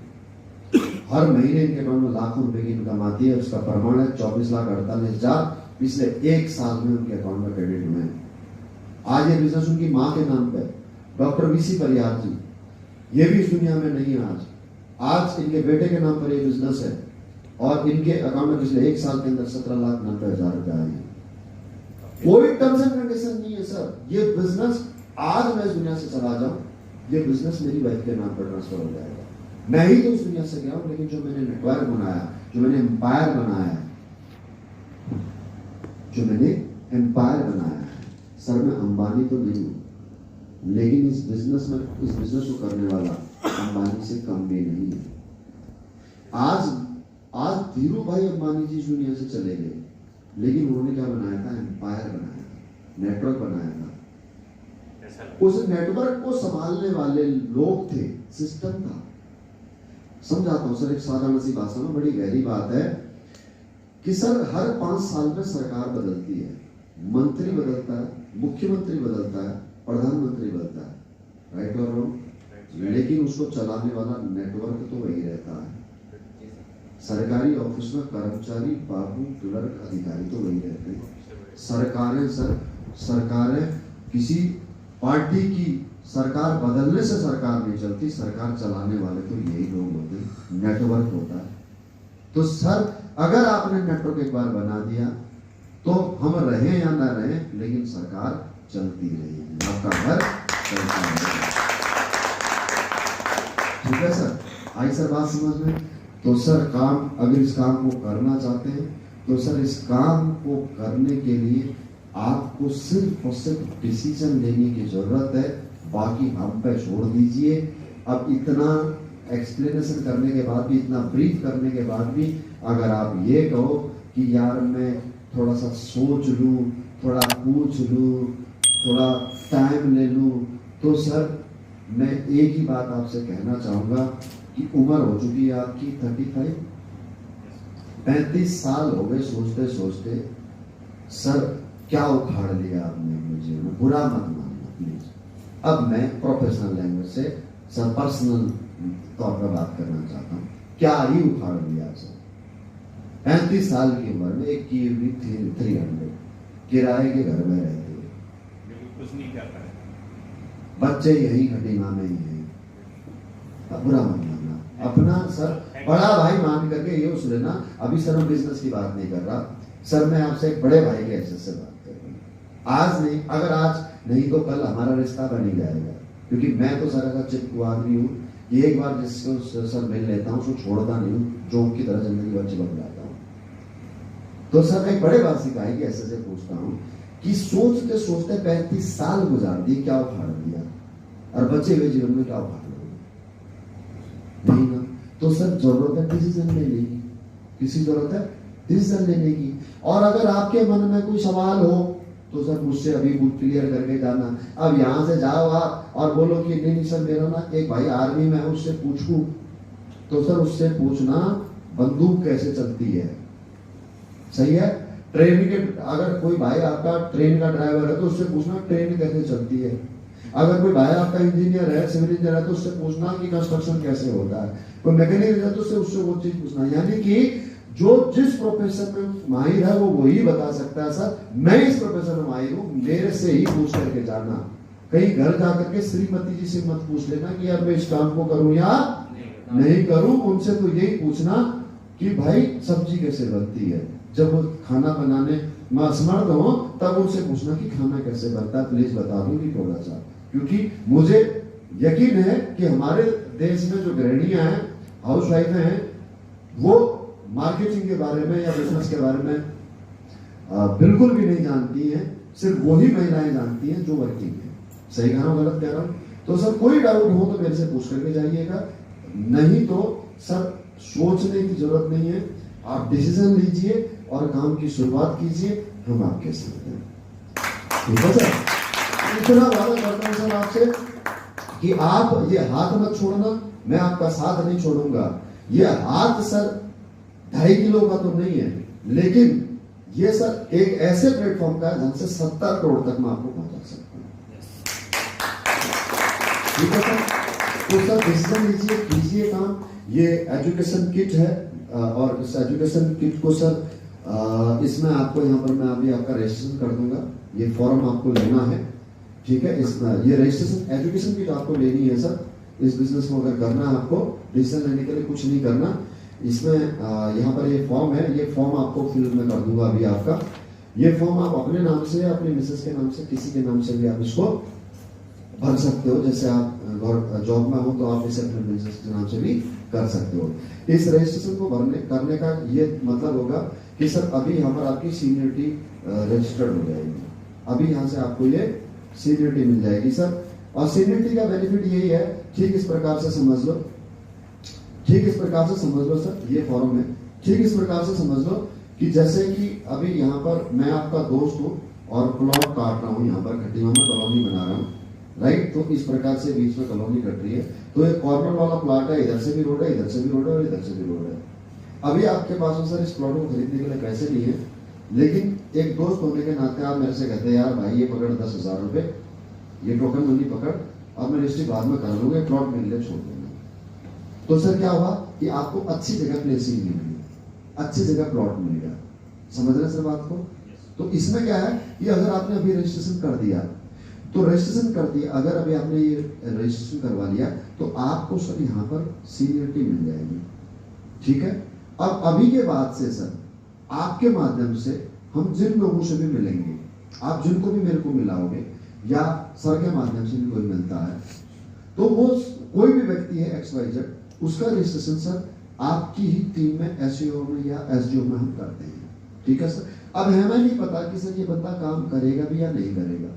हर महीने इनके अकाउंट में लाखों रुपए की इनकम आती है। उसका प्रमाण है 24,48,000 पिछले 1 साल में उनके अकाउंट में क्रेडिट हुए हैं। आज ये बिजनेस उनकी माँ के नाम पे, डॉक्टर वीसी परिहार जी, ये भी इस दुनिया में नहीं है। आज इनके बेटे के नाम पर ये बिजनेस है और इनके अकाउंट में पिछले 1 साल के अंदर 17,90,000 रुपए आए हैं। कोई टर्म्स एंड कंडीशन नहीं है सर। ये बिजनेस आज मैं इस दुनिया से चला जाऊं, ये बिजनेस मेरी वाइफ के नाम पर ट्रांसफर हो जाएगा। मैं ही तो इस दुनिया से गया हूं, लेकिन जो मैंने नेटवर्क बनाया, जो मैंने एम्पायर बनाया, सर मैं अंबानी तो नहीं हूं, लेकिन इस बिजनेस को करने वाला अंबानी से कम भी नहीं है। आज आज धीरू भाई अंबानी जी दुनिया से चले गए, लेकिन उन्होंने क्या बनाया था? एम्पायर बनाया था, नेटवर्क बनाया था। ऐसा लगता उस नेटवर्क को संभालने वाले लोग थे, सिस्टम था। समझाता हूं सर, एक साधारण सी भाषा में, बड़ी गहरी बात है कि सर हर 5 साल में सरकार बदलती है, मंत्री बदलता है, मुख्यमंत्री बदलता है, प्रधानमंत्री बदलता है, राइट और रॉन्ग? लेकिन उसको चलाने वाला नेटवर्क तो वही रहता है। सरकारी ऑफिस में कर्मचारी, बाबू, क्लर्क, अधिकारी तो वही रहते हैं। सरकारें किसी पार्टी की सरकार बदलने से सरकार नहीं चलती, सरकार चलाने वाले तो यही लोग होते हैं, नेटवर्क होता है। तो सर अगर आपने नेटवर्क एक बार बना दिया तो हम रहे या ना रहे, लेकिन सरकार चलती रहेगी, आपका घर चलता रहेगा। ठीक है सर, आई सर बात समझ में? तो सर काम, अगर इस काम को करना चाहते हैं तो सर इस काम को करने के लिए आपको सिर्फ और सिर्फ डिसीजन लेने की जरूरत है, बाकी हम पे छोड़ दीजिए। अब इतना एक्सप्लेनेशन करने के बाद भी, इतना ब्रीफ करने के बाद भी अगर आप ये कहो कि यार मैं थोड़ा सा सोच लूं, थोड़ा पूछ लूं, थोड़ा टाइम ले लूं, तो सर मैं एक ही बात आपसे कहना चाहूंगा कि उम्र हो चुकी है आपकी 35 साल हो गए सोचते सोचते। सर क्या उखाड़ लिया आपने मुझे, बुरा मत मानना प्लीज। अब मैं प्रोफेशनल लैंग्वेज से सर पर्सनल तौर पर बात करना चाहता हूँ, क्या ही उखाड़ लिया सर? 35 साल की उम्र में एक की 300 किराए के घर में रहते हुए, कुछ नहीं कर पाए, बच्चे यही खटीमा में ही हैं। बुरा मत मानना, अपना सर बड़ा भाई मान करके ये उस लेना। अभी सर मैं बिजनेस की बात नहीं कर रहा सर, मैं आपसे एक बड़े भाई के हैसियत से बात कर रहा हूँ। आज नहीं, अगर आज नहीं तो कल हमारा रिश्ता बन ही जाएगा, क्योंकि मैं तो सर ऐसा चिपकू आदमी हूँ, एक बार जिसको सर मिल लेता हूँ उसको छोड़ता नहीं हूँ, जोक की तरह जिंदगी भर चिपक जाता हूँ। तो सर मैं एक बड़े भाई भाई के ऐसे से पूछता हूँ कि सोचते सोचते 35 साल गुजार दिए, क्या उखाड़ दिया? और बचे हुए जीवन में क्या उखाड़ नहीं ना? तो सर जरूरत है डिसीजन लेने की, किसी जरूरत है डिसीजन लेने की। और अगर आपके मन में कोई सवाल हो तो सर मुझसे अभी क्लियर करके जाना। अब यहाँ से जाओ आप और बोलो कि नहीं सर मेरा ना एक भाई आर्मी में है, उससे पूछूं, तो सर उससे पूछना बंदूक कैसे चलती है, सही है? ट्रेन के, अगर कोई भाई आपका ट्रेन का ड्राइवर है तो उससे पूछना ट्रेन कैसे चलती है। अगर कोई भाई आपका इंजीनियर है, सिविल इंजीनियर है, तो उससे पूछना कि कंस्ट्रक्शन कैसे होता है। कोई मैकेनिक है तो उससे वो चीज पूछना। यानी कि जो जिस प्रोफेशन में माहिर है वो वही बता सकता है सर मैं इस प्रोफेशन में माहिर हूँ, मेरे से ही पूछ करके जाना। कहीं घर जाकर के श्रीमती जी से मत पूछ लेना कि यार मैं इस काम को करूं या नहीं करूं। उनसे तो यही पूछना कि भाई सब्जी कैसे बनती है। जब वो खाना बनाने में असमर्थ हो तब उनसे पूछना कि खाना कैसे बनता है, प्लीज बता दो कि थोड़ा सा। क्योंकि मुझे यकीन है कि हमारे देश में जो गृहिणियां हैं, हाउस वाइफ हैं, वो मार्केटिंग के बारे में या बिजनेस के बारे में बिल्कुल भी नहीं जानती हैं। सिर्फ वही महिलाएं जानती हैं जो वर्किंग है। सही कह रहा हूं, गलत कह रहा हूं? तो सर कोई डाउट हो तो मेरे से पूछ करके जाइएगा, नहीं तो सर सोचने की जरूरत नहीं है। आप डिसीजन लीजिए और काम की शुरुआत कीजिए, हम आपके साथ हैं। ठीक है सर? इतना वादा करता हूं सर आपसे कि आप ये हाथ मत छोड़ना, मैं आपका साथ नहीं छोड़ूंगा। ये हाथ सर 2.5 किलो का तो नहीं है, लेकिन ये सर एक ऐसे प्लेटफॉर्म का है जहां से 70 करोड़ तक मैं आपको पहुंचा सकता हूं। ठीक है सर? तो सर डिसीजन लीजिए, कीजिए काम। ये एजुकेशन किट है और इस एजुकेशन किट को सर इसमें आपको यहाँ पर मैं अभी आपका रजिस्ट्रेशन कर दूंगा। ये फॉर्म आपको लेना है, ठीक है? इसमें ये रजिस्ट्रेशन एजुकेशन किट आपको लेनी है सर। इस बिजनेस को अगर करना है आपको, डिसीजन लेने के लिए कुछ नहीं करना। इसमें यहाँ पर ये फॉर्म है, ये फॉर्म आपको फिल में कर दूंगा अभी आपका। ये फॉर्म आप अपने नाम से, अपने मिसेस के नाम से, किसी के नाम से भी आप इसको भर सकते हो। जैसे आप जॉब में हो तो आप इसे अपने मिसेस के नाम से भी कर सकते हो। इस रजिस्ट्रेशन को करने का ये मतलब होगा कि सर अभी यहाँ पर आपकी सीनियरिटी रजिस्टर्ड हो जाएगी। अभी यहाँ से आपको ये सीनियरिटी मिल जाएगी सर। और सीनियरिटी का बेनिफिट यही है, ठीक इस प्रकार से समझ लो ठीक इस प्रकार से समझ लो सर, ये फॉर्म है, ठीक इस प्रकार से समझ लो कि जैसे कि अभी यहाँ पर मैं आपका दोस्त हूँ और प्लॉट काट रहा हूँ, यहाँ पर खटिया में कॉलोनी बना रहा हूँ, राइट। तो इस प्रकार से बीच में कॉलोनी कट रही है, तो एक कॉर्नर वाला प्लॉट है, इधर से भी रोड है, इधर से भी रोड है और इधर से भी रोड है। अभी आपके पास में सर इस प्लॉट को खरीदने के लिए पैसे नहीं है, लेकिन एक दोस्त होने के नाते आप मेरे से कहते हैं यार भाई ये पकड़ 10,000 रुपए, ये टोकन मनी पकड़, अब मैं रजिस्ट्री बाद में कर लूंगा, प्लॉट मिल ले छोड़ देना। तो सर क्या हुआ कि आपको अच्छी जगह प्लेसिंग मिल गई, अच्छी जगह प्लॉट मिल गया, समझ रहे सर बात को। तो इसमें क्या है कि अगर आपने अभी रजिस्ट्रेशन कर दिया, तो रजिस्ट्रेशन कर दिया, अगर अभी आपने ये रजिस्ट्रेशन करवा लिया तो आपको सर यहाँ पर सीनियरिटी मिल जाएगी, ठीक है। अब अभी के बाद से सर आपके माध्यम से हम जिन लोगों से भी मिलेंगे, आप जिनको भी मेरे को मिलाओगे या सर के माध्यम से भी कोई मिलता है, तो वो कोई भी व्यक्ति है XYZ, उसका रजिस्ट्रेशन सर आपकी ही टीम में SEO में या SDO में हम करते हैं, ठीक है सर। अब हमें नहीं पता कि सर ये बंदा काम करेगा भी या नहीं करेगा,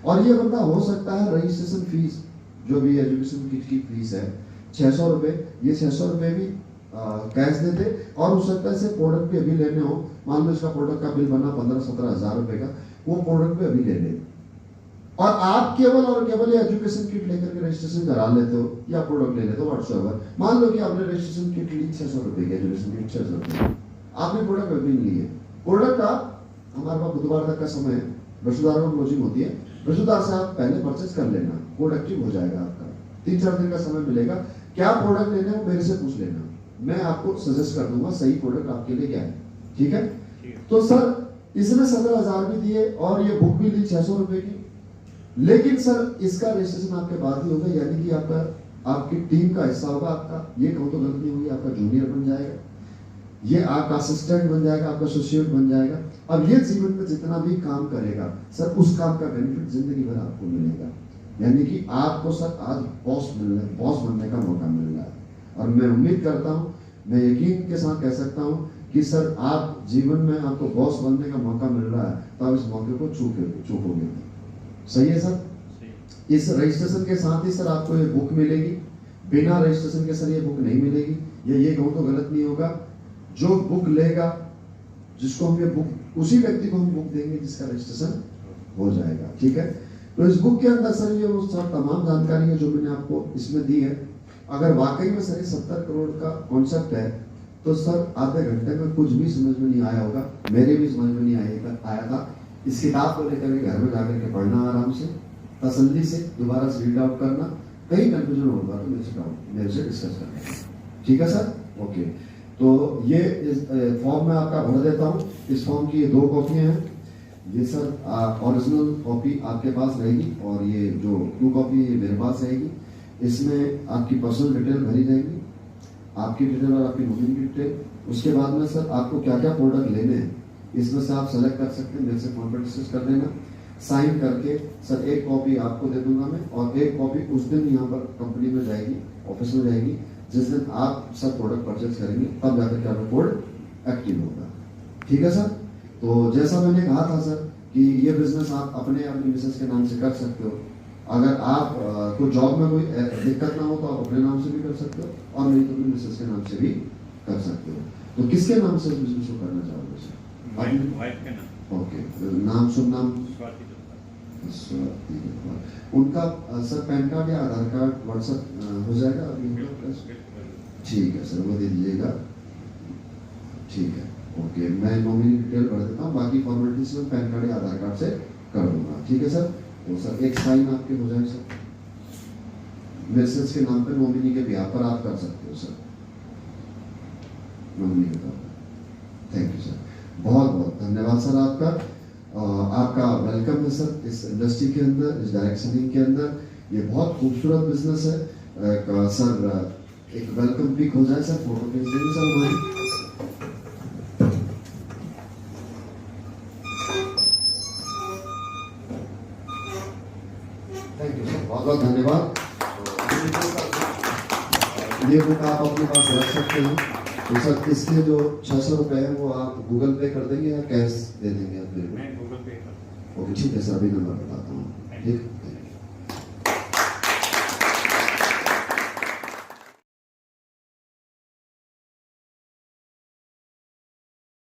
और ये बंदा हो सकता है रजिस्ट्रेशन फीस जो भी एजुकेशन किट की फीस है 600 रुपए, ये 600 रुपए भी कैश दे दे, और हो सकता है से प्रोडक्ट भी अभी लेने हो, मान लो इसका प्रोडक्ट का बिल बना 15-17 हजार रुपए का, वो प्रोडक्ट भी अभी ले ले, और आप केवल और केवल ये एजुकेशन किट लेकर के रजिस्ट्रेशन करा लेते हो या प्रोडक्ट ले लेते हो व्हाट्सएवर। मान लो कि आपने रजिस्ट्रेशन किट ली 600 रुपए की, एजुकेशन किट 600 रुपए, आपने प्रोडक्ट अभी नहीं ली है, प्रोडक्ट का हमारे पास बुधवार तक का समय है, बृहस्पतिवार को क्लोजिंग होती है, बृहस्पतिवार से आप पहले परचेज कर लेना, कोड एक्टिव हो जाएगा आपका, 3-4 दिन का समय मिलेगा। क्या प्रोडक्ट लेने हो मेरे से पूछ लेना, मैं आपको सजेस्ट कर दूंगा सही प्रोडक्ट आपके लिए क्या है, ठीक है। तो सर इसने 17,000 भी दिए और ये बुक भी ली 600 रुपए की, लेकिन सर इसका रजिस्ट्रेशन आपके बाद ही होगा, यानी कि आपका आपकी टीम का हिस्सा होगा, आपका ये कहूँ तो गलत नहीं होगी, आपका जूनियर बन जाएगा, ये आपका असिस्टेंट बन जाएगा, आपका एसोसिएट बन जाएगा। अब ये जीवन में जितना भी काम करेगा सर उस काम का बेनिफिट जिंदगी भर आपको मिलेगा, यानी कि आपको सर आज बॉस बनने का मौका मिल रहा है। और मैं उम्मीद करता हूँ, मैं यकीन के साथ कह सकता हूँ कि सर आप जीवन में आपको बॉस बनने का मौका मिल रहा है, तो आप इस मौके को चूकोगे। सही है सर। इस रजिस्ट्रेशन के साथ ही सर आपको ये बुक मिलेगी, बिना रजिस्ट्रेशन के सर ये बुक नहीं मिलेगी, ये कहूँ तो गलत नहीं होगा। जो बुक लेगा, जिसको हम ये बुक, उसी व्यक्ति को हम बुक देंगे जिसका रजिस्ट्रेशन हो जाएगा, ठीक है। तो इस बुक के अंदर सर ये वो सर तमाम जानकारी है जो मैंने आपको इसमें दी है। अगर वाकई में सर 70 करोड़ का कॉन्सेप्ट है तो सर आधे घंटे में कुछ भी समझ में नहीं आया होगा, मेरे भी समझ में नहीं आया था। इस किताब को लेकर के घर में जाकर के पढ़ना, आराम से तसल्ली से दोबारा से रीड आउट करना, कहीं कंफ्यूजन होगा तो मेरे से डिस्कस करना, ठीक है सर। ओके, तो ये इस फॉर्म में आपका भर देता हूँ। इस फॉर्म की ये 2 कॉपियाँ हैं, ये सर ओरिजिनल कॉपी आपके पास रहेगी और ये जो 2 कॉपी मेरे पास रहेगी। इसमें आपकी पर्सनल डिटेल भरी जाएगी, आपकी डिटेल और आपकी नॉमिनी की डिटेल। उसके बाद में सर आपको क्या क्या प्रोडक्ट लेने हैं इसमें से आप सेलेक्ट कर सकते हैं, मेरे से फोन पर डिस्कस कर लेना। साइन करके सर 1 कॉपी आपको दे दूंगा मैं, और 1 कॉपी उस दिन यहाँ पर कंपनी में जाएगी, ऑफिस में जाएगी, जिस दिन आप सब प्रोडक्ट परचेज करेंगे तब जाकर के आपका कोड एक्टिव होगा, ठीक है सर। तो जैसा मैंने कहा था सर कि ये बिजनेस आप अपने मिसेस के नाम से कर सकते हो। अगर आप को जॉब में कोई दिक्कत ना हो तो आप अपने नाम से भी कर सकते हो, और नहीं तो अपनी मिसेस के नाम से भी कर सकते हो। तो किसके नाम से बिजनेस को करना चाहोगे सर? वाइफ के नाम। ओके, नाम शुभ नाम स्वाति उनका सर पैन कार्ड या आधार कार्ड व्हाट्सएप हो जाएगा अभी उनका? ठीक है सर, वो दे दीजिएगा, ठीक है। ओके, मैं नॉमिनी डिटेल भर देता हूँ, बाकी फॉर्मेलिटीज में पैन कार्ड या आधार कार्ड से कर दूंगा, ठीक है सर। तो सर 1 साइन आपके हो जाए सर, मिसेस के नाम पे नॉमिनी के बिहाफ पर आप कर सकते हो सर, नॉमिनी के तौर पर। थैंक यू सर, बहुत बहुत धन्यवाद सर आपका। आपका वेलकम है सर इस इंडस्ट्री के अंदर, इस डायरेक्शनिंग के अंदर। ये बहुत खूबसूरत बिजनेस है सर। एक वेलकम पिक हो जाए सर, फोटो खींच देंगे सर हमारी। थैंक यू सर, बहुत बहुत धन्यवाद। ये बुक आप अपने पास रख सकते हैं। तो सर इसके जो 600 रुपए हैं वो आप गूगल पे कर देंगे या कैश दे देंगे आप मेरे को? मैं गूगल पे कर। ओके, ठीक है सर, अभी नंबर बताता हूँ, ठीक है।